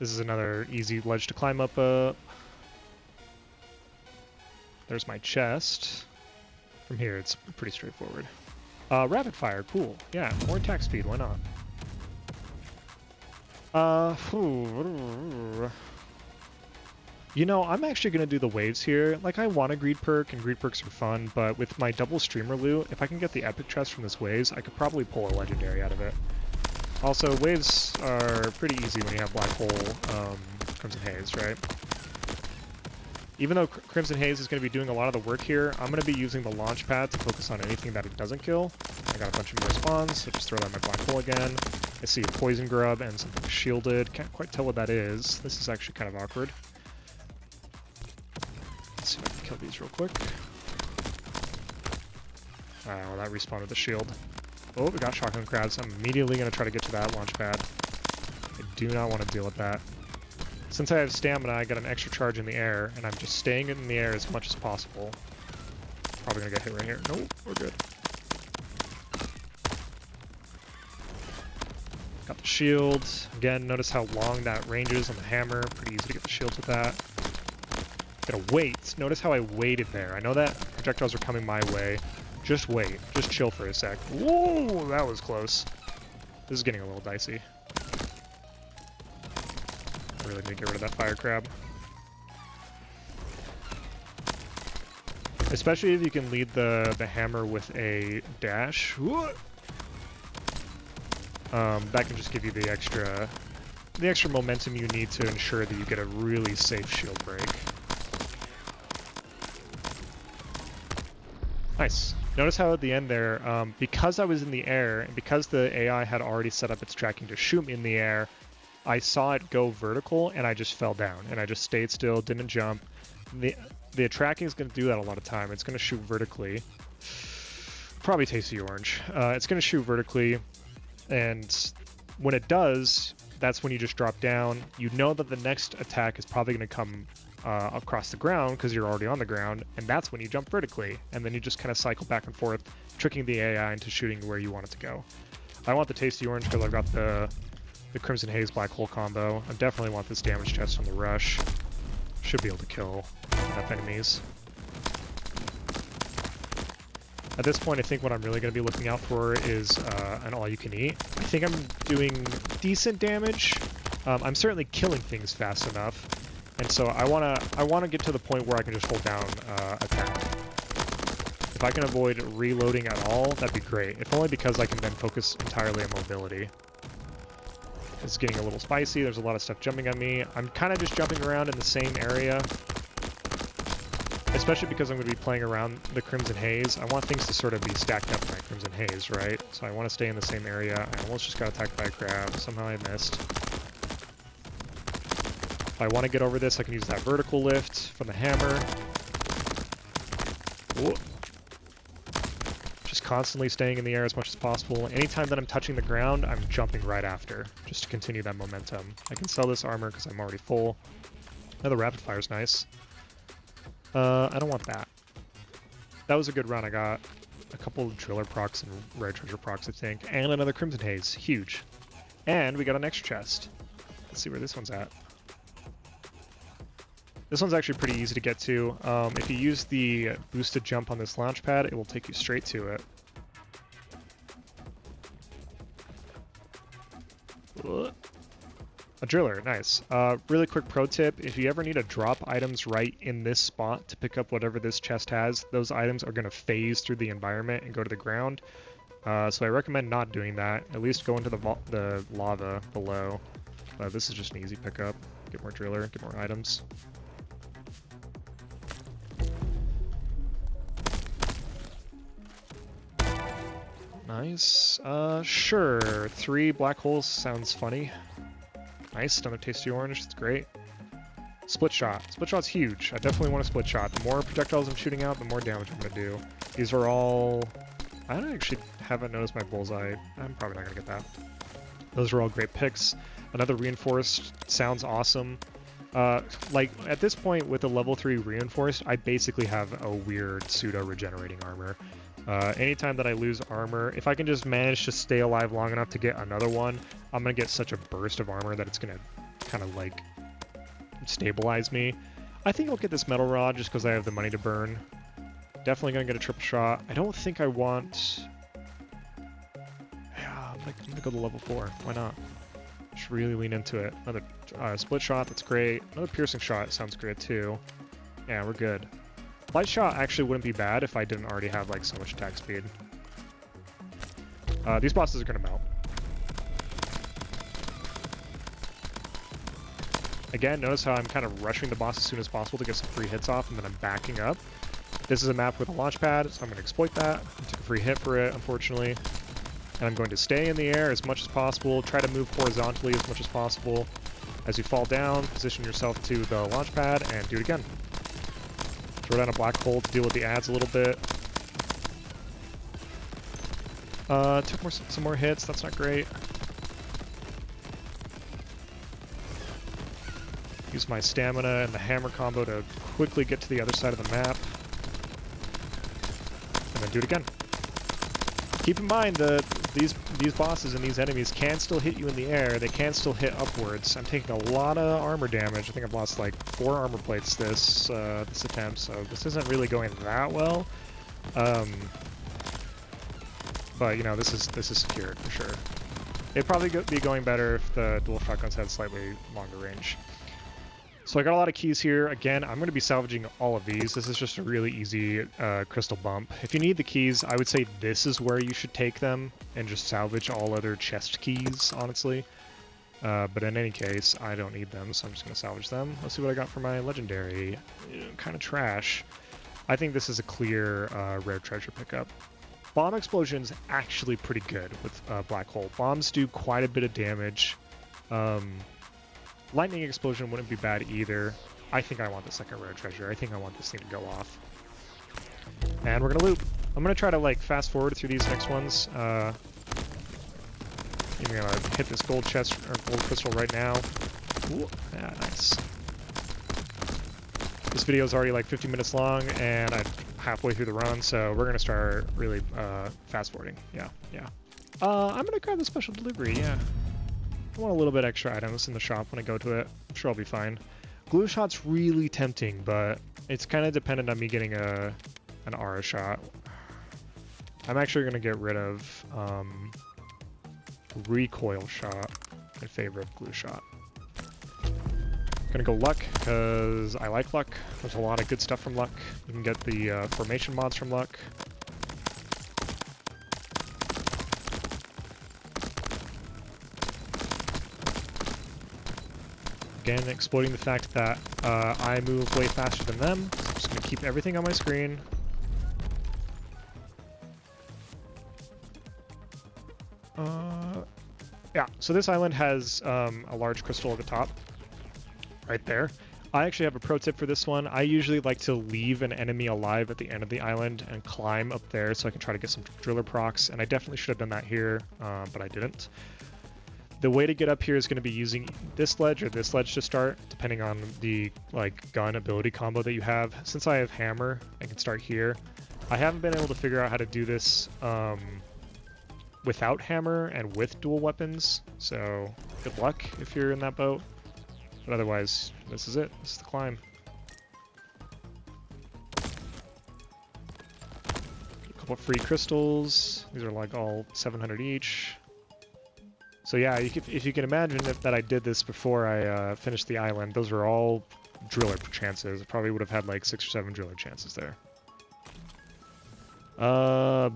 This is another easy ledge to climb up. There's my chest. From here, it's pretty straightforward. Rapid fire, cool. Yeah, more attack speed, why not? You know, I'm actually going to do the waves here. Like, I want a greed perk, and greed perks are fun, but with my double streamer loot, if I can get the epic chest from this waves, I could probably pull a legendary out of it. Also, waves are pretty easy when you have black hole, Crimson Haze, right? Even though Crimson Haze is going to be doing a lot of the work here, I'm going to be using the launch pad to focus on anything that it doesn't kill. I got a bunch of more spawns, so just throw that in my black hole again. I see a poison grub and something shielded. Can't quite tell what that is. This is actually kind of awkward. Let's see if I can kill these real quick. Oh, that respawned with a shield. Oh, we got shotgun crabs. I'm immediately going to try to get to that launch pad. I do not want to deal with that. Since I have stamina, I got an extra charge in the air, and I'm just staying in the air as much as possible. Probably going to get hit right here. Nope, we're good. Got the shield. Again, notice how long that range is on the hammer. Pretty easy to get the shields with that. Gotta wait. Notice how I waited there. I know that projectiles are coming my way. Just wait. Just chill for a sec. Whoa, that was close. This is getting a little dicey. I really need to get rid of that fire crab. Especially if you can lead the hammer with a dash. That can just give you the extra momentum you need to ensure that you get a really safe shield break. Nice. Notice how at the end there, because I was in the air, and because the AI had already set up its tracking to shoot me in the air, I saw it go vertical, and I just fell down, and I just stayed still, didn't jump. The tracking is going to do that a lot of time. It's going to shoot vertically. Probably tasty orange. It's going to shoot vertically, and when it does, that's when you just drop down. You know that the next attack is probably going to come across the ground because you're already on the ground, and that's when you jump vertically, and then you just kind of cycle back and forth, tricking the AI into shooting where you want it to go. I want the tasty orange because I've got the Crimson Haze black hole combo. I definitely want this damage chest on the rush. Should be able to kill enough enemies. At this point, I think what I'm really going to be looking out for is an all-you-can-eat. I think I'm doing decent damage. I'm certainly killing things fast enough, and so I wanna get to the point where I can just hold down attack. If I can avoid reloading at all, that'd be great. If only because I can then focus entirely on mobility. It's getting a little spicy. There's a lot of stuff jumping on me. I'm kind of just jumping around in the same area, especially because I'm going to be playing around the Crimson Haze. I want things to sort of be stacked up in my Crimson Haze, right? So I want to stay in the same area. I almost just got attacked by a crab. Somehow I missed. If I want to get over this, I can use that vertical lift from the hammer. Whoa. Just constantly staying in the air as much as possible. Anytime that I'm touching the ground, I'm jumping right after, just to continue that momentum. I can sell this armor because I'm already full. Another rapid fire is nice. I don't want that. That was a good run. I got a couple of driller procs and rare treasure procs, I think, and another Crimson Haze. Huge. And we got an extra chest. Let's see where this one's at. This one's actually pretty easy to get to. If you use the boosted jump on this launch pad, it will take you straight to it. A driller, nice. Really quick pro tip, if you ever need to drop items right in this spot to pick up whatever this chest has, those items are going to phase through the environment and go to the ground. So I recommend not doing that. At least go into the lava below. This is just an easy pickup. Get more driller, get more items. Nice. Sure. 3 black holes sounds funny. Nice. Another tasty orange. That's great. Split shot. Split shot's huge. I definitely want a split shot. The more projectiles I'm shooting out, the more damage I'm going to do. These are all... I haven't noticed my bullseye. I'm probably not going to get that. Those are all great picks. Another reinforced sounds awesome. Like, at this point with the level 3 reinforced, I basically have a weird pseudo-regenerating armor. Anytime that I lose armor, if I can just manage to stay alive long enough to get another one, I'm going to get such a burst of armor that it's going to kind of, like, stabilize me. I think I'll get this metal rod just because I have the money to burn. Definitely going to get a triple shot. I don't think I want... Yeah, I'm going to go to level 4. Why not? Just really lean into it. Another split shot, that's great. Another piercing shot sounds great too. Yeah, we're good. Light shot actually wouldn't be bad if I didn't already have like so much attack speed. These bosses are gonna melt. Again, notice how I'm kind of rushing the boss as soon as possible to get some free hits off, and then I'm backing up. This is a map with a launch pad, so I'm gonna exploit that. I took a free hit for it, unfortunately. And I'm going to stay in the air as much as possible, try to move horizontally as much as possible. As you fall down, position yourself to the launch pad and do it again. Throw down a black hole to deal with the ads a little bit. Took some more hits, that's not great. Use my stamina and the hammer combo to quickly get to the other side of the map. And then do it again. Keep in mind that these bosses and these enemies can still hit you in the air. They can still hit upwards. I'm taking a lot of armor damage. I think I've lost like 4 armor plates this attempt, so this isn't really going that well. But you know, this is secure for sure. It'd probably be going better if the dual shotguns had slightly longer range. So I got a lot of keys here. Again, I'm going to be salvaging all of these. This is just a really easy crystal bump. If you need the keys, I would say this is where you should take them and just salvage all other chest keys, honestly. But in any case, I don't need them, so I'm just going to salvage them. Let's see what I got for my legendary. Kind of trash. I think this is a clear rare treasure pickup. Bomb explosion's actually pretty good with black hole. Bombs do quite a bit of damage. Lightning explosion wouldn't be bad either. I think I want the second rare treasure. I think I want this thing to go off. And we're gonna loop. I'm gonna try to like fast forward through these next ones. I'm gonna hit this gold chest or gold crystal right now. Ooh, yeah, nice. This video is already like 50 minutes long, and I'm halfway through the run, so we're gonna start really fast forwarding. Yeah. I'm gonna grab the special delivery. Yeah. I want a little bit extra items in the shop when I go to it. I'm sure I'll be fine. Glue shot's really tempting, but it's kind of dependent on me getting an aura shot. I'm actually going to get rid of recoil shot in favor of glue shot. Gonna go luck, because I like luck. There's a lot of good stuff from luck. You can get the formation mods from luck. Again, exploiting the fact that I move way faster than them. So I'm just going to keep everything on my screen. Yeah, so this island has a large crystal at the top. Right there. I actually have a pro tip for this one. I usually like to leave an enemy alive at the end of the island and climb up there so I can try to get some driller procs. And I definitely should have done that here, but I didn't. The way to get up here is going to be using this ledge or this ledge to start, depending on the gun ability combo that you have. Since I have hammer, I can start here. I haven't been able to figure out how to do this without hammer and with dual weapons, so good luck if you're in that boat. But otherwise, this is it. This is the climb. free crystals. These are like all 700 each. So yeah, if you can imagine that I did this before I finished the island, those are all driller chances. I probably would have had like 6 or 7 driller chances there. I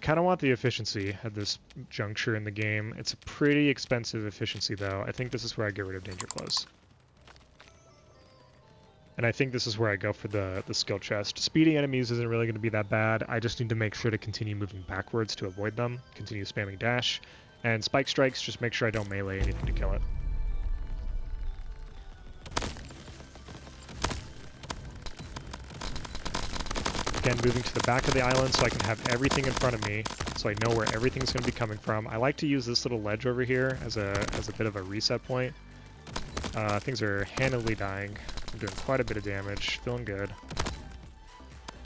kind of want the efficiency at this juncture in the game. It's a pretty expensive efficiency though. I think this is where I get rid of danger close. And I think this is where I go for the skill chest. Speeding enemies isn't really going to be that bad. I just need to make sure to continue moving backwards to avoid them. Continue spamming dash. And spike strikes, just make sure I don't melee anything to kill it. Again, moving to the back of the island so I can have everything in front of me, so I know where everything's going to be coming from. I like to use this little ledge over here as a bit of a reset point. Things are handily dying. I'm doing quite a bit of damage, feeling good.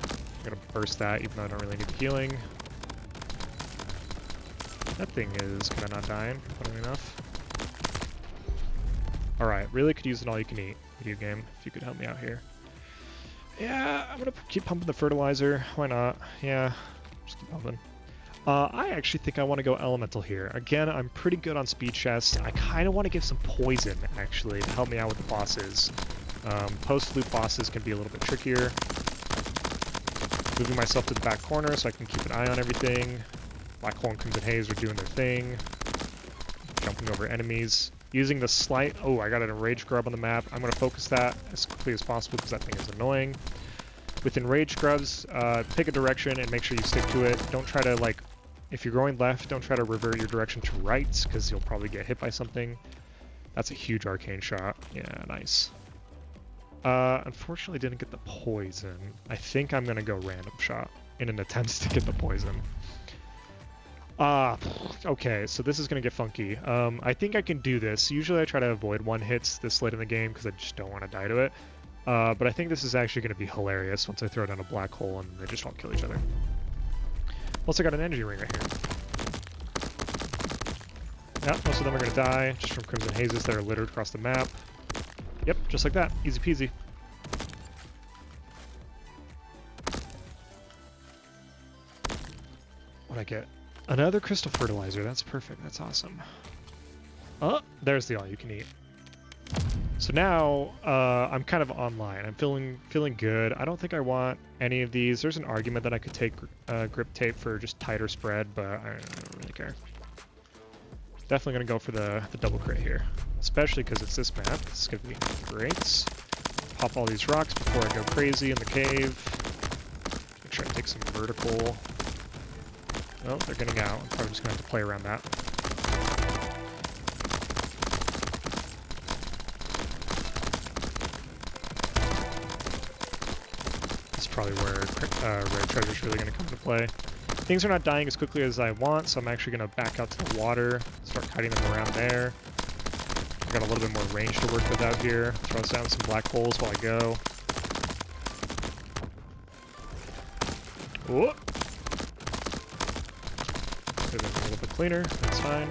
I'm going to burst that even though I don't really need the healing. That thing is kind of not dying, funnily enough. Alright, really could use an all-you-can-eat video game, if you could help me out here. Yeah, I'm gonna keep pumping the fertilizer. Why not? Yeah, just keep pumping. I actually think I want to go elemental here. Again, I'm pretty good on speed chests. I kind of want to give some poison, actually, to help me out with the bosses. Post-loop bosses can be a little bit trickier. Moving myself to the back corner so I can keep an eye on everything. Black Hole and Crimson Haze are doing their thing. Jumping over enemies. Using the slight... Oh, I got an enraged grub on the map. I'm going to focus that as quickly as possible because that thing is annoying. With enraged grubs, pick a direction and make sure you stick to it. Don't try to, like... If you're going left, don't try to revert your direction to right because you'll probably get hit by something. That's a huge arcane shot. Yeah, nice. Unfortunately, didn't get the poison. I think I'm going to go random shot in an attempt to get the poison. Okay, so this is going to get funky. I think I can do this. Usually I try to avoid one-hits this late in the game because I just don't want to die to it. But I think this is actually going to be hilarious once I throw down a black hole and they just won't kill each other. Plus I got an energy ring right here. Yeah, most of them are going to die just from Crimson Hazes that are littered across the map. Yep, just like that. Easy peasy. What'd I get? Another crystal fertilizer. That's perfect. That's awesome. Oh, there's the all-you-can-eat. So now I'm kind of online. I'm feeling good. I don't think I want any of these. There's an argument that I could take grip tape for just tighter spread, but I don't really care. Definitely gonna go for the double crit here, especially because it's this map. This is gonna be great. Pop all these rocks before I go crazy in the cave. Make sure I take some vertical. Oh, they're getting out. I'm probably just gonna have to play around that. This is probably where rare treasure is really gonna come into play. Things are not dying as quickly as I want, so I'm actually going to back out to the water, start kiting them around there. I've got a little bit more range to work with out here. Throw down some black holes while I go. Whoop! Get them a little bit cleaner, that's fine.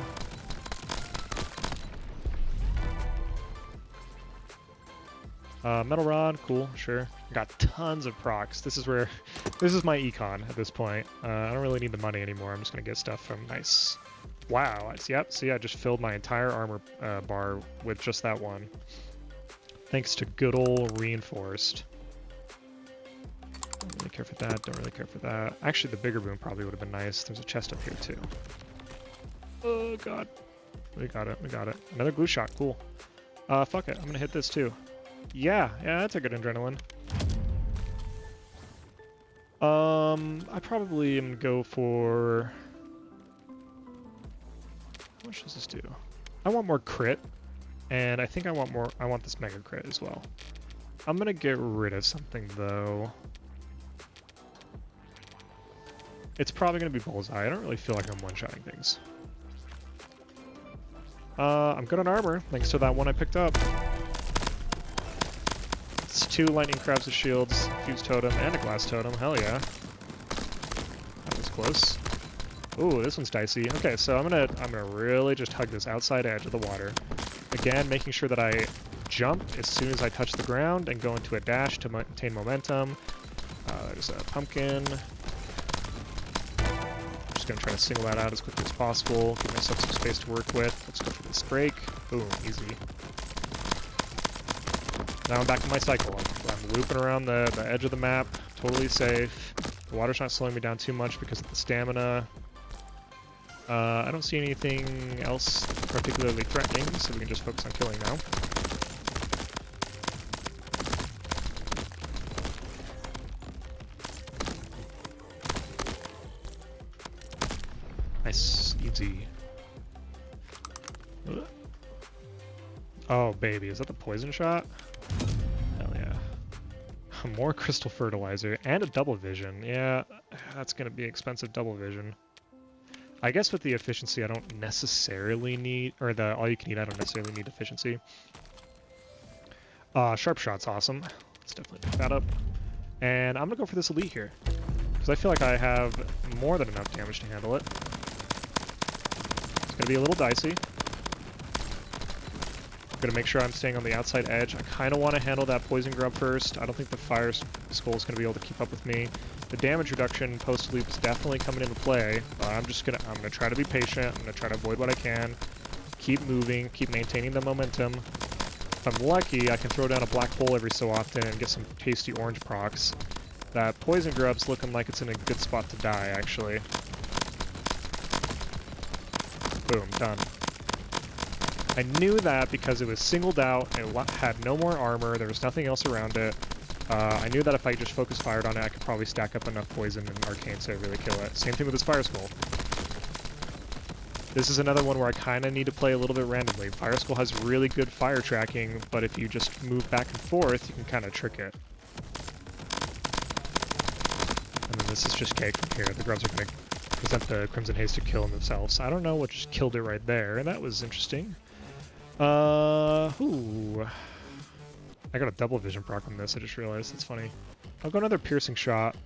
Metal rod, cool, sure. Got tons of procs. This is my econ at this point. I don't really need the money anymore. I'm just gonna get stuff from nice. Wow. Yep. See, I just filled my entire armor bar with just that one. Thanks to good old reinforced. Don't really care for that. Don't really care for that. Actually, the bigger boom probably would have been nice. There's a chest up here too. Oh god. We got it. We got it. Another glue shot. Cool. Fuck it. I'm gonna hit this too. Yeah, that's a good adrenaline. I probably am gonna go for... How much does this do? I want more crit, and I think I want this mega crit as well. I'm gonna get rid of something though. It's probably gonna be bullseye. I don't really feel like I'm one-shotting things. I'm good on armor, thanks to that one I picked up. It's 2 lightning crabs with shields, fused totem, and a glass totem. Hell yeah. That was close. Ooh, this one's dicey. Okay, so I'm gonna really just hug this outside edge of the water. Again, making sure that I jump as soon as I touch the ground and go into a dash to maintain momentum. There's a pumpkin. just going to try to single that out as quickly as possible, give myself some space to work with. Let's go for this break. Boom, easy. Now I'm back in my cycle. I'm looping around the edge of the map, totally safe. The water's not slowing me down too much because of the stamina. I don't see anything else particularly threatening, so we can just focus on killing now. Nice, easy. Oh baby, is that the poison shot? Hell yeah. More crystal fertilizer and a double vision. Yeah, that's gonna be expensive double vision. I guess with the efficiency I don't necessarily need, or the all you can eat I don't necessarily need efficiency. Sharp shot's awesome. Let's definitely pick that up. And I'm gonna go for this elite here, because I feel like I have more than enough damage to handle it. It's gonna be a little dicey. I'm gonna make sure I'm staying on the outside edge. I kind of want to handle that poison grub first. I don't think the fire skull is gonna be able to keep up with me. The damage reduction post loop is definitely coming into play. I'm gonna try to be patient. I'm gonna try to avoid what I can. Keep moving. Keep maintaining the momentum. If I'm lucky, I can throw down a black hole every so often and get some tasty orange procs. That poison grub's looking like it's in a good spot to die, actually. Boom, done. I knew that because it was singled out, it had no more armor, there was nothing else around it. I knew that if I just focus fired on it, I could probably stack up enough poison and arcane to really kill it. Same thing with this fire skull. This is another one where I kind of need to play a little bit randomly. Fire skull has really good fire tracking, but if you just move back and forth, you can kind of trick it. And then this is just cake from here. The grubs are going to present the Crimson Haze to kill themselves. I don't know what just killed it right there. That was interesting. Ooh. I got a double vision proc on this, I just realized. That's funny. I'll go another piercing shot.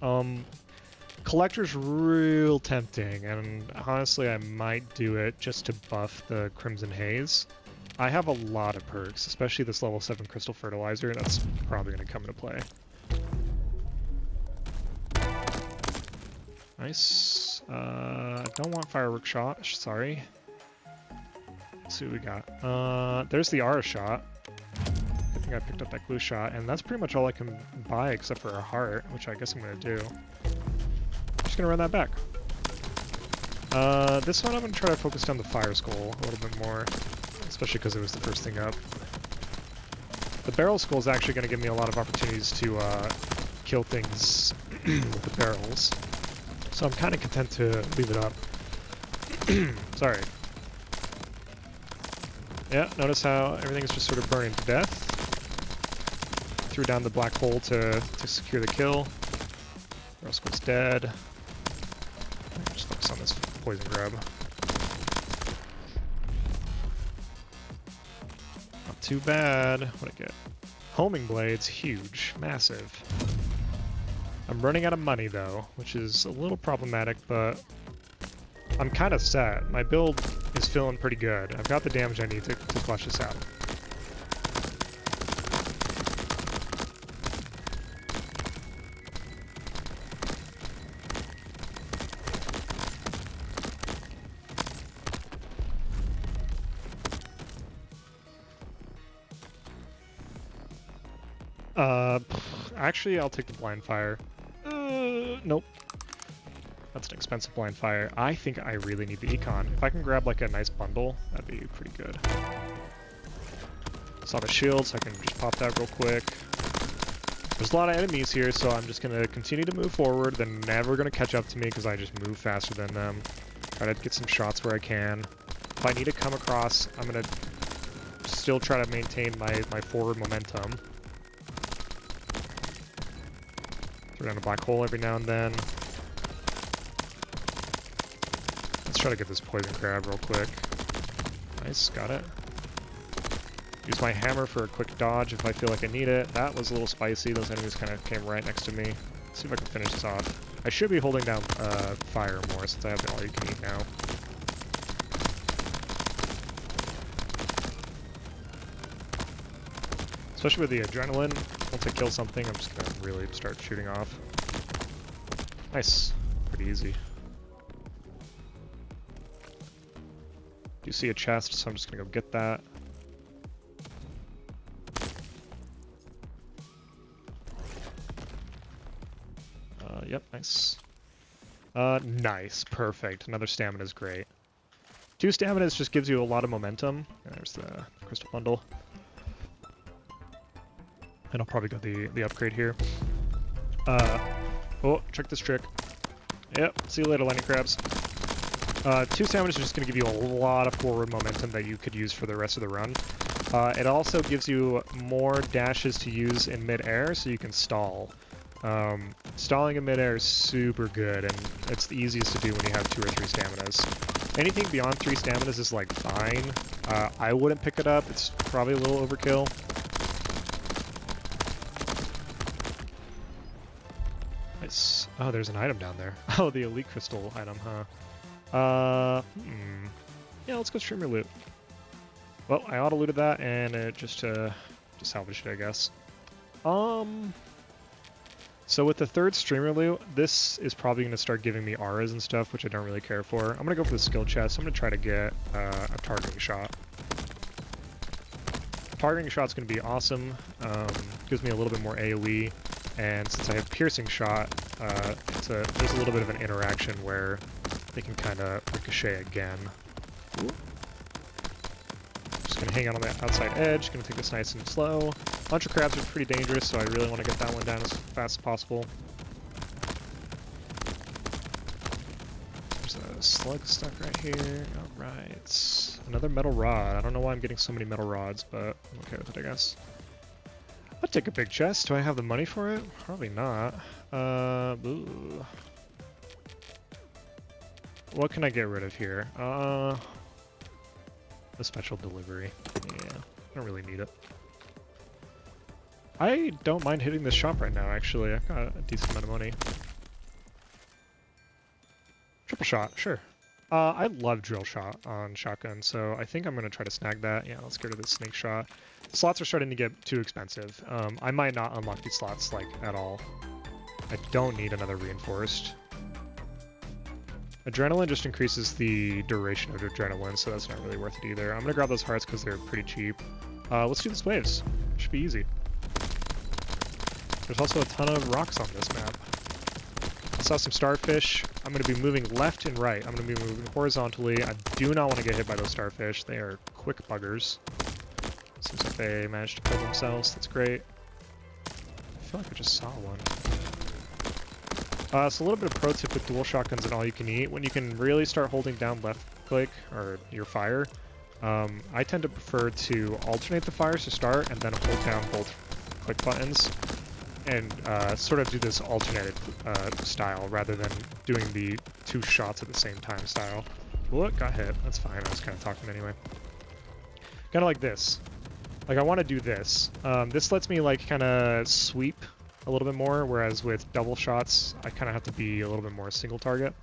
Collector's real tempting, and honestly I might do it just to buff the Crimson Haze. I have a lot of perks, especially this level 7 Crystal Fertilizer, and that's probably going to come into play. Nice. I don't want Firework Shot, sorry. Let's see what we got. There's the Aura Shot. I think I picked up that glue shot, and that's pretty much all I can buy except for a heart, which I guess I'm going to do. Just going to run that back. This one I'm going to try to focus down the Fire Skull a little bit more, especially because it was the first thing up. The Barrel Skull is actually going to give me a lot of opportunities to kill things with the barrels, so I'm kind of content to leave it up. Sorry. Yeah, notice how everything's just sort of burning to death. Threw down the black hole to secure the kill. Roscoe's dead. Just focus on this poison grub. Not too bad. What'd I get? Homing blades, huge, massive. I'm running out of money though, which is a little problematic, but I'm kind of set. My build is feeling pretty good. I've got the damage I need to flush this out. Actually, I'll take the blind fire. Nope. That's an expensive blind fire. I think I really need the econ. If I can grab like a nice bundle, that'd be pretty good. Saw the shield, so I can just pop that real quick. There's a lot of enemies here, so I'm just going to continue to move forward. They're never going to catch up to me because I just move faster than them. Try to get some shots where I can. If I need to come across, I'm going to still try to maintain my forward momentum. Throw down a black hole every now and then. Let's try to get this poison crab real quick. Nice, got it. Use my hammer for a quick dodge if I feel like I need it. That was a little spicy. Those enemies kind of came right next to me. Let's see if I can finish this off. I should be holding down fire more since I have the all-you-can-eat now. Especially with the adrenaline, once I kill something, I'm just gonna really start shooting off. Nice. Pretty easy. You see a chest, so I'm just gonna go get that. Yep, nice. Nice, perfect. Another stamina is great. 2 stamina just gives you a lot of momentum. There's the crystal bundle. And I'll probably go the upgrade here. Oh, check this trick. Yep, see you later, lightning crabs. 2 stamina is just going to give you a lot of forward momentum that you could use for the rest of the run. It also gives you more dashes to use in mid-air, so you can stall. Stalling in mid-air is super good, and it's the easiest to do when you have 2 or 3 staminas. Anything beyond 3 staminas is like fine. I wouldn't pick it up, it's probably a little overkill. Nice. Oh, there's an item down there. Oh, the elite crystal item, huh? Yeah, let's go streamer loot. Well, I auto-looted that, and it just salvaged it, I guess. So with the 3rd streamer loot, this is probably going to start giving me auras and stuff, which I don't really care for. I'm going to go for the skill chest. I'm going to try to get a targeting shot. Targeting shot's going to be awesome. Gives me a little bit more AoE, and since I have piercing shot, there's a little bit of an interaction where they can kind of ricochet again. Just going to hang out on the outside edge, going to take this nice and slow. Hunter crabs are pretty dangerous, so I really want to get that one down as fast as possible. There's a slug stuck right here. Alright. Another metal rod. I don't know why I'm getting so many metal rods, but I'm okay with it, I guess. I'll take a big chest. Do I have the money for it? Probably not. Ooh. What can I get rid of here? A special delivery. Yeah, I don't really need it. I don't mind hitting this shop right now, actually. I've got a decent amount of money. Triple shot, sure. I love drill shot on shotgun, so I think I'm going to try to snag that. Yeah, let's get rid of the snake shot. Slots are starting to get too expensive. I might not unlock these slots, like, at all. I don't need another reinforced. Adrenaline just increases the duration of adrenaline, so that's not really worth it either. I'm going to grab those hearts because they're pretty cheap. Let's do this waves. Should be easy. There's also a ton of rocks on this map. I saw some starfish. I'm going to be moving left and right. I'm going to be moving horizontally. I do not want to get hit by those starfish. They are quick buggers. Seems like they managed to kill themselves. That's great. I feel like I just saw one. So a little bit of pro tip with dual shotguns and all you can eat. When you can really start holding down left click, or your fire, I tend to prefer to alternate the fires to start and then hold down both click buttons. And sort of do this alternated style rather than doing the 2 shots at the same time style. What? Got hit. That's fine. I was kind of talking anyway. Kind of like this. Like, I want to do this. This lets me, like, kind of sweep a little bit more, whereas with double shots, I kind of have to be a little bit more single target.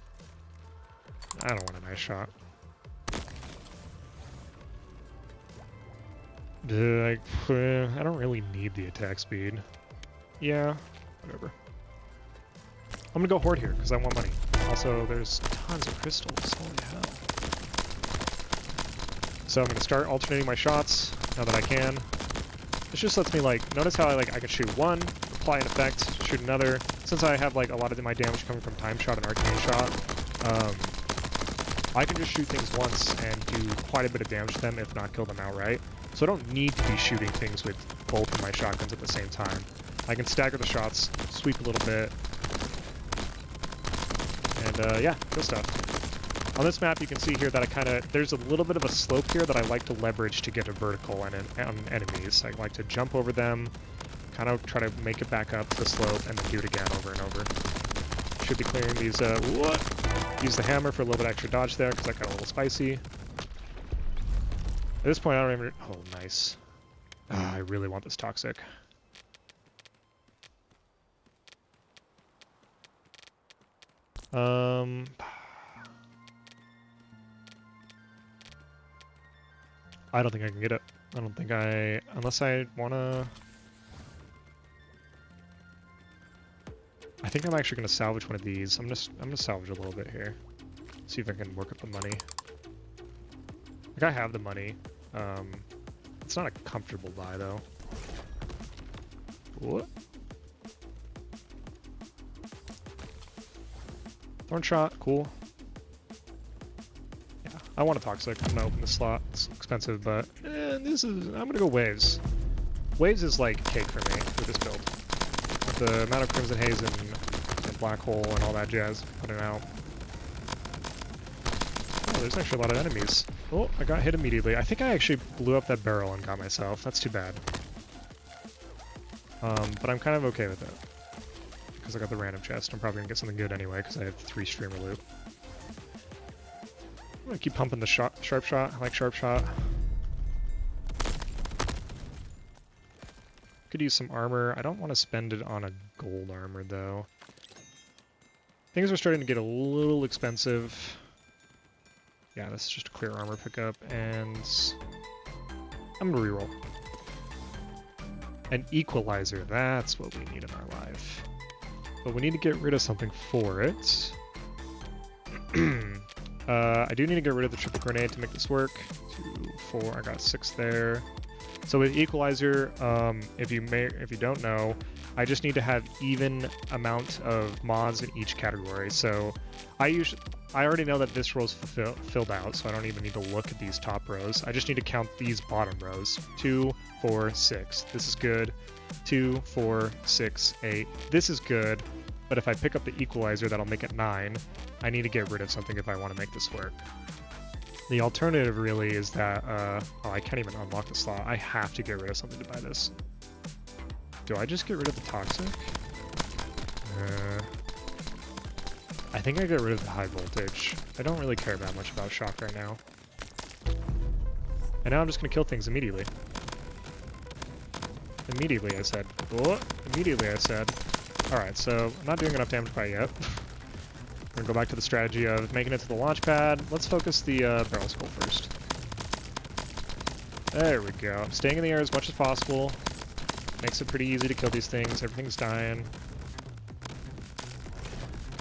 I don't want a nice shot. I don't really need the attack speed. Yeah, whatever. I'm gonna go hoard here, because I want money. Also, there's tons of crystals, holy hell. So I'm gonna start alternating my shots, now that I can. This just lets me, like, notice how I can shoot one, apply an effect, shoot another. Since I have, like, a lot of my damage coming from time shot and arcane shot, I can just shoot things once and do quite a bit of damage to them, if not kill them outright. So I don't need to be shooting things with both of my shotguns at the same time. I can stagger the shots, sweep a little bit, and yeah, good stuff. On this map, you can see here that there's a little bit of a slope here that I like to leverage to get a vertical on enemies. I like to jump over them, kind of try to make it back up the slope, and then do it again over and over. Should be clearing these, use the hammer for a little bit extra dodge there, because that got a little spicy. At this point, I don't even, oh, nice. I really want this toxic. I don't think I can get it. I don't think unless I wanna... I think I'm actually gonna salvage one of these. I'm gonna salvage a little bit here. See if I can work up the money. Like, I have the money. It's not a comfortable buy, though. What? Thorn shot, cool. Yeah, I want a toxic. I'm gonna open the slot. It's expensive, but I'm gonna go waves. Waves is like cake for me with this build. The amount of Crimson Haze and Black Hole and all that jazz putting out. Oh, there's actually a lot of enemies. Oh, I got hit immediately. I think I actually blew up that barrel and got myself. That's too bad. But I'm kind of okay with it. Because I got the random chest. I'm probably gonna get something good anyway, because I have 3 streamer loot. I'm gonna keep pumping the sharp shot. I like sharp shot. Could use some armor. I don't want to spend it on a gold armor, though. Things are starting to get a little expensive. Yeah, this is just a clear armor pickup, and I'm gonna reroll. An equalizer, that's what we need in our life. But we need to get rid of something for it. I do need to get rid of the triple grenade to make this work. 2, 4, I got 6 there. So with equalizer, if you don't know, I just need to have even amount of mods in each category. So I already know that this row's filled out, so I don't even need to look at these top rows. I just need to count these bottom rows. 2, 4, 6. This is good. 2, 4, 6, 8. This is good, but if I pick up the equalizer, that'll make it 9. I need to get rid of something if I want to make this work. The alternative really is that, oh, I can't even unlock the slot. I have to get rid of something to buy this. Do I just get rid of the toxic? I think I get rid of the high voltage. I don't really care that much about shock right now. And now I'm just gonna kill things immediately. Immediately, I said. Oh, immediately, I said. Alright, so I'm not doing enough damage by yet. We're gonna go back to the strategy of making it to the launch pad. Let's focus the barrel skull first. There we go. I'm staying in the air as much as possible. Makes it pretty easy to kill these things. Everything's dying.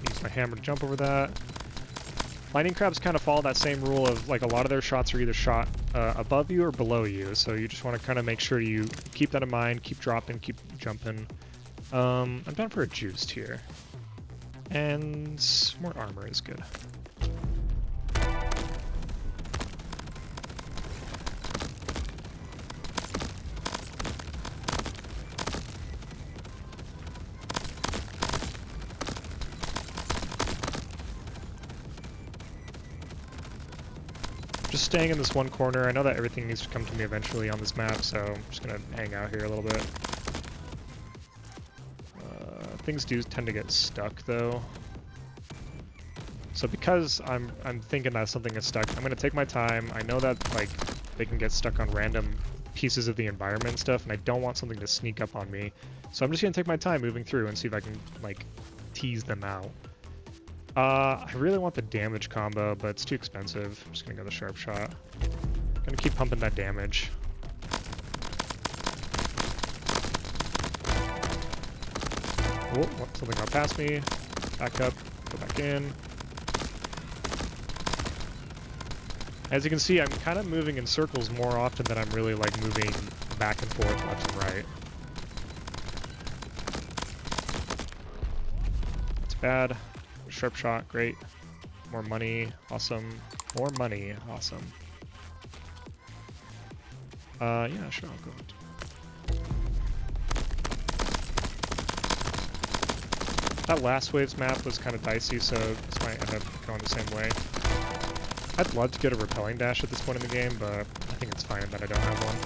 Use my hammer to jump over that. Lightning crabs kind of follow that same rule of, like, a lot of their shots are either shot above you or below you, so you just want to kind of make sure you keep that in mind, keep dropping, keep jumping. I'm down for a juiced here. And more armor is good. Just staying in this one corner. I know that everything needs to come to me eventually on this map, so I'm just gonna hang out here a little bit. Things do tend to get stuck though. So because I'm thinking that something is stuck, I'm gonna take my time. I know that, like, they can get stuck on random pieces of the environment and stuff, and I don't want something to sneak up on me. So I'm just gonna take my time moving through and see if I can, like, tease them out. I really want the damage combo, but it's too expensive. I'm just gonna go the sharp shot. Gonna keep pumping that damage. Oh, something got past me. Back up, go back in. As you can see, I'm kind of moving in circles more often than I'm really, like, moving back and forth, left and right. It's bad. Sharp shot, great. More money, awesome. More money, awesome. Yeah, sure, I'll go. That last waves map was kind of dicey, so this might end up going the same way. I'd love to get a repelling dash at this point in the game, but I think it's fine that I don't have one.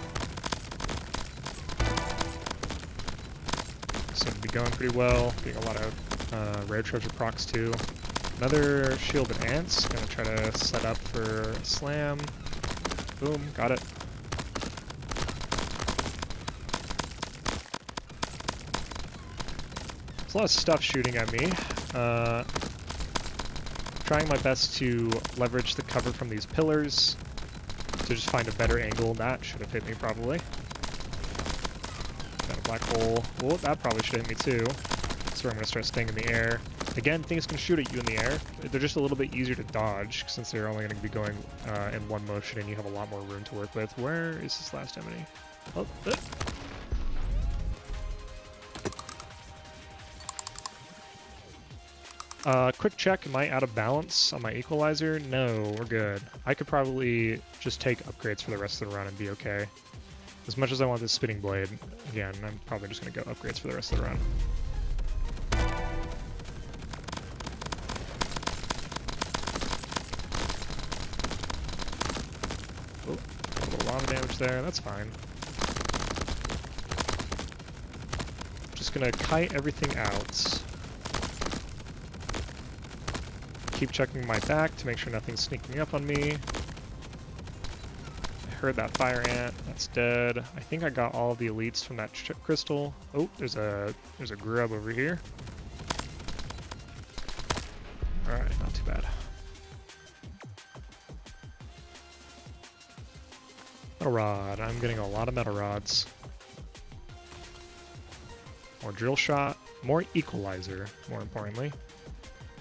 Seem to be going pretty well, getting a lot of rare treasure procs too. Another shielded ants, gonna try to set up for a slam. Boom, got it. There's a lot of stuff shooting at me. Trying my best to leverage the cover from these pillars to just find a better angle. That should have hit me probably. Got a black hole. Oh, that probably should hit me too. That's where I'm gonna start staying in the air. Again, things can shoot at you in the air. They're just a little bit easier to dodge since they're only going to be going in one motion and you have a lot more room to work with. Where is this last enemy? Oh, quick check, am I out of balance on my equalizer? No, we're good. I could probably just take upgrades for the rest of the run and be okay. As much as I want this spinning blade, again, I'm probably just going to go upgrades for the rest of the run. Oh, a little lot of damage there, that's fine. Just going to kite everything out. Keep checking my back to make sure nothing's sneaking up on me. I heard that fire ant. That's dead. I think I got all of the elites from that crystal. Oh, there's a grub over here. Alright, not too bad. Metal rod. I'm getting a lot of metal rods. More drill shot. More equalizer, more importantly.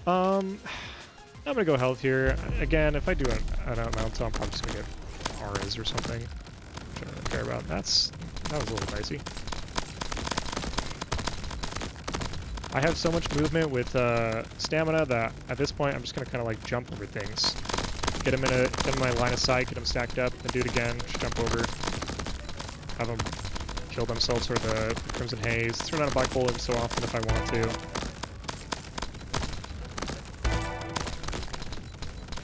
I'm gonna go health here. Again, if I do an out-mount, I'm probably just gonna get auras or something, which I don't really care about. That was a little dicey. I have so much movement with stamina that at this point I'm just gonna kind of like jump over things. Get them in my line of sight, get them stacked up, then do it again, just jump over. Have them kill themselves for the Crimson Haze. Throw down a black hole every so often if I want to.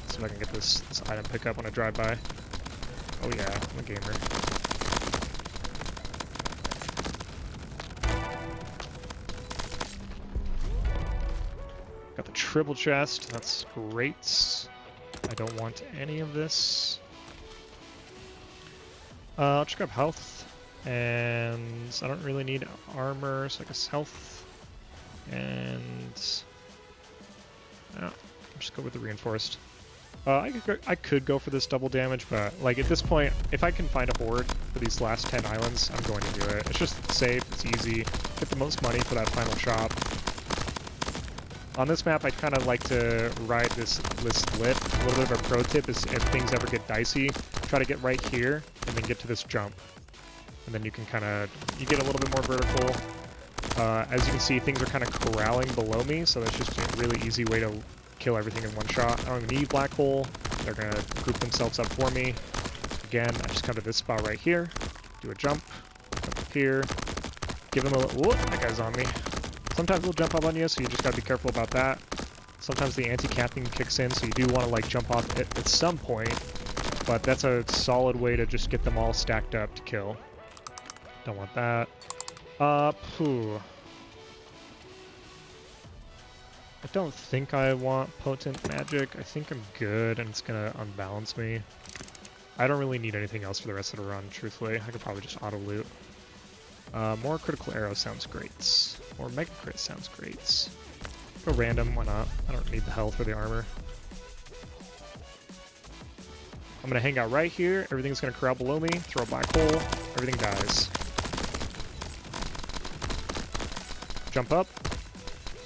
See if I can get this item pickup when I drive by. Oh yeah, I'm a gamer. Got the triple chest, that's great. I don't want any of this. I'll just grab health, and I don't really need armor, so I guess health. And I'll just go with the reinforced. I could go for this double damage, but like at this point, if I can find a horde for these last 10 islands, I'm going to do it. It's just safe, it's easy, get the most money for that final shop. On this map, I'd kind of like to ride this lip. A little bit of a pro tip is if things ever get dicey, try to get right here and then get to this jump. And then you can you get a little bit more vertical. As you can see, things are kind of corralling below me, so that's just a really easy way to kill everything in one shot. I don't even need black hole. They're gonna group themselves up for me. Again, I just come to this spot right here, do a jump up here, give them a little, whoop, that guy's on me. Sometimes they'll jump up on you, so you just gotta be careful about that. Sometimes the anti-capping kicks in, so you do want to like jump off at some point, but that's a solid way to just get them all stacked up to kill. Don't want that. I don't think I want potent magic. I think I'm good, and it's gonna unbalance me. I don't really need anything else for the rest of the run, truthfully. I could probably just auto-loot. More critical arrows sounds great. More mega crit sounds great. Go random, why not? I don't need the health or the armor. I'm gonna hang out right here. Everything's gonna corral below me. Throw a black hole. Everything dies. Jump up.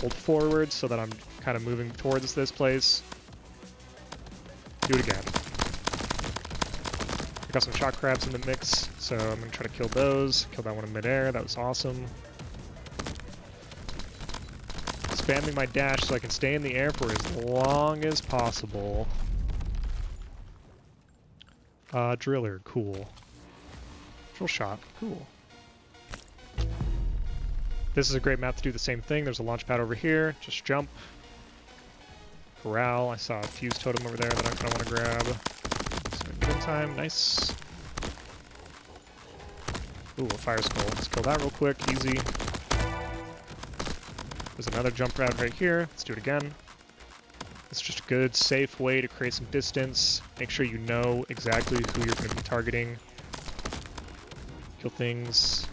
Hold forward so that I'm kind of moving towards this place. Do it again. I got some shock crabs in the mix, so I'm going to try to kill those. Kill that one in midair, that was awesome. Spamming my dash so I can stay in the air for as long as possible. Driller, cool. Drill shot, cool. This is a great map to do the same thing. There's a launch pad over here. Just jump. Corral. I saw a fuse totem over there that I kind of want to grab. So get in time. Nice. Ooh, a fire skull. Let's kill that real quick. Easy. There's another jump pad right here. Let's do it again. It's just a good, safe way to create some distance. Make sure you know exactly who you're going to be targeting. Kill things.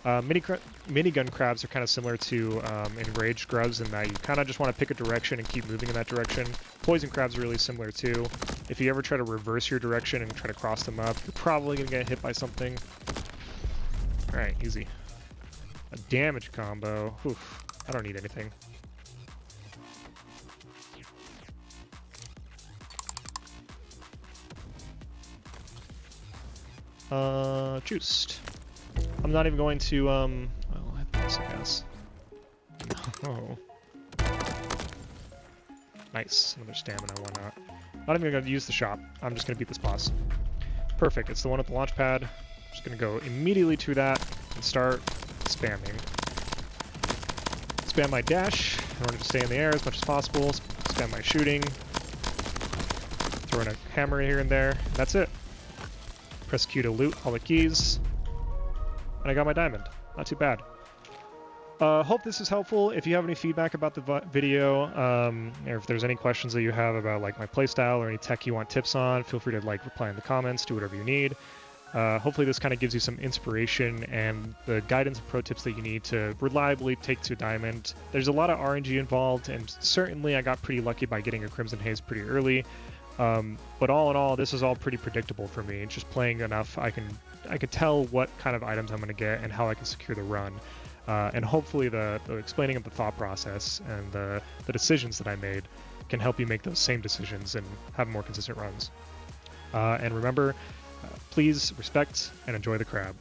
Minigun crabs are kind of similar to enraged grubs in that you kind of just want to pick a direction and keep moving in that direction. Poison crabs are really similar too. If you ever try to reverse your direction and try to cross them up, you're probably going to get hit by something. Alright, easy. A damage combo. Oof, I don't need anything. Juiced. I'm not even going to, well, I have this, I guess. Oh. Nice. Another stamina, why not? Not even going to use the shop. I'm just going to beat this boss. Perfect. It's the one at the launch pad. Just going to go immediately to that and start spamming. Spam my dash in order to stay in the air as much as possible. Spam my shooting. Throw in a hammer here and there. And that's it. Press Q to loot all the keys. And I got my diamond. Not too bad. Hope this is helpful. If you have any feedback about the video, or if there's any questions that you have about like my playstyle or any tech you want tips on, feel free to like reply in the comments, do whatever you need. Hopefully this kind of gives you some inspiration and the guidance and pro tips that you need to reliably take to diamond. There's a lot of RNG involved, and certainly I got pretty lucky by getting a Crimson Haze pretty early. But all in all, this is all pretty predictable for me. Just playing enough, I can tell what kind of items I'm going to get and how I can secure the run. And hopefully the explaining of the thought process and the decisions that I made can help you make those same decisions and have more consistent runs. And remember, please respect and enjoy the crab.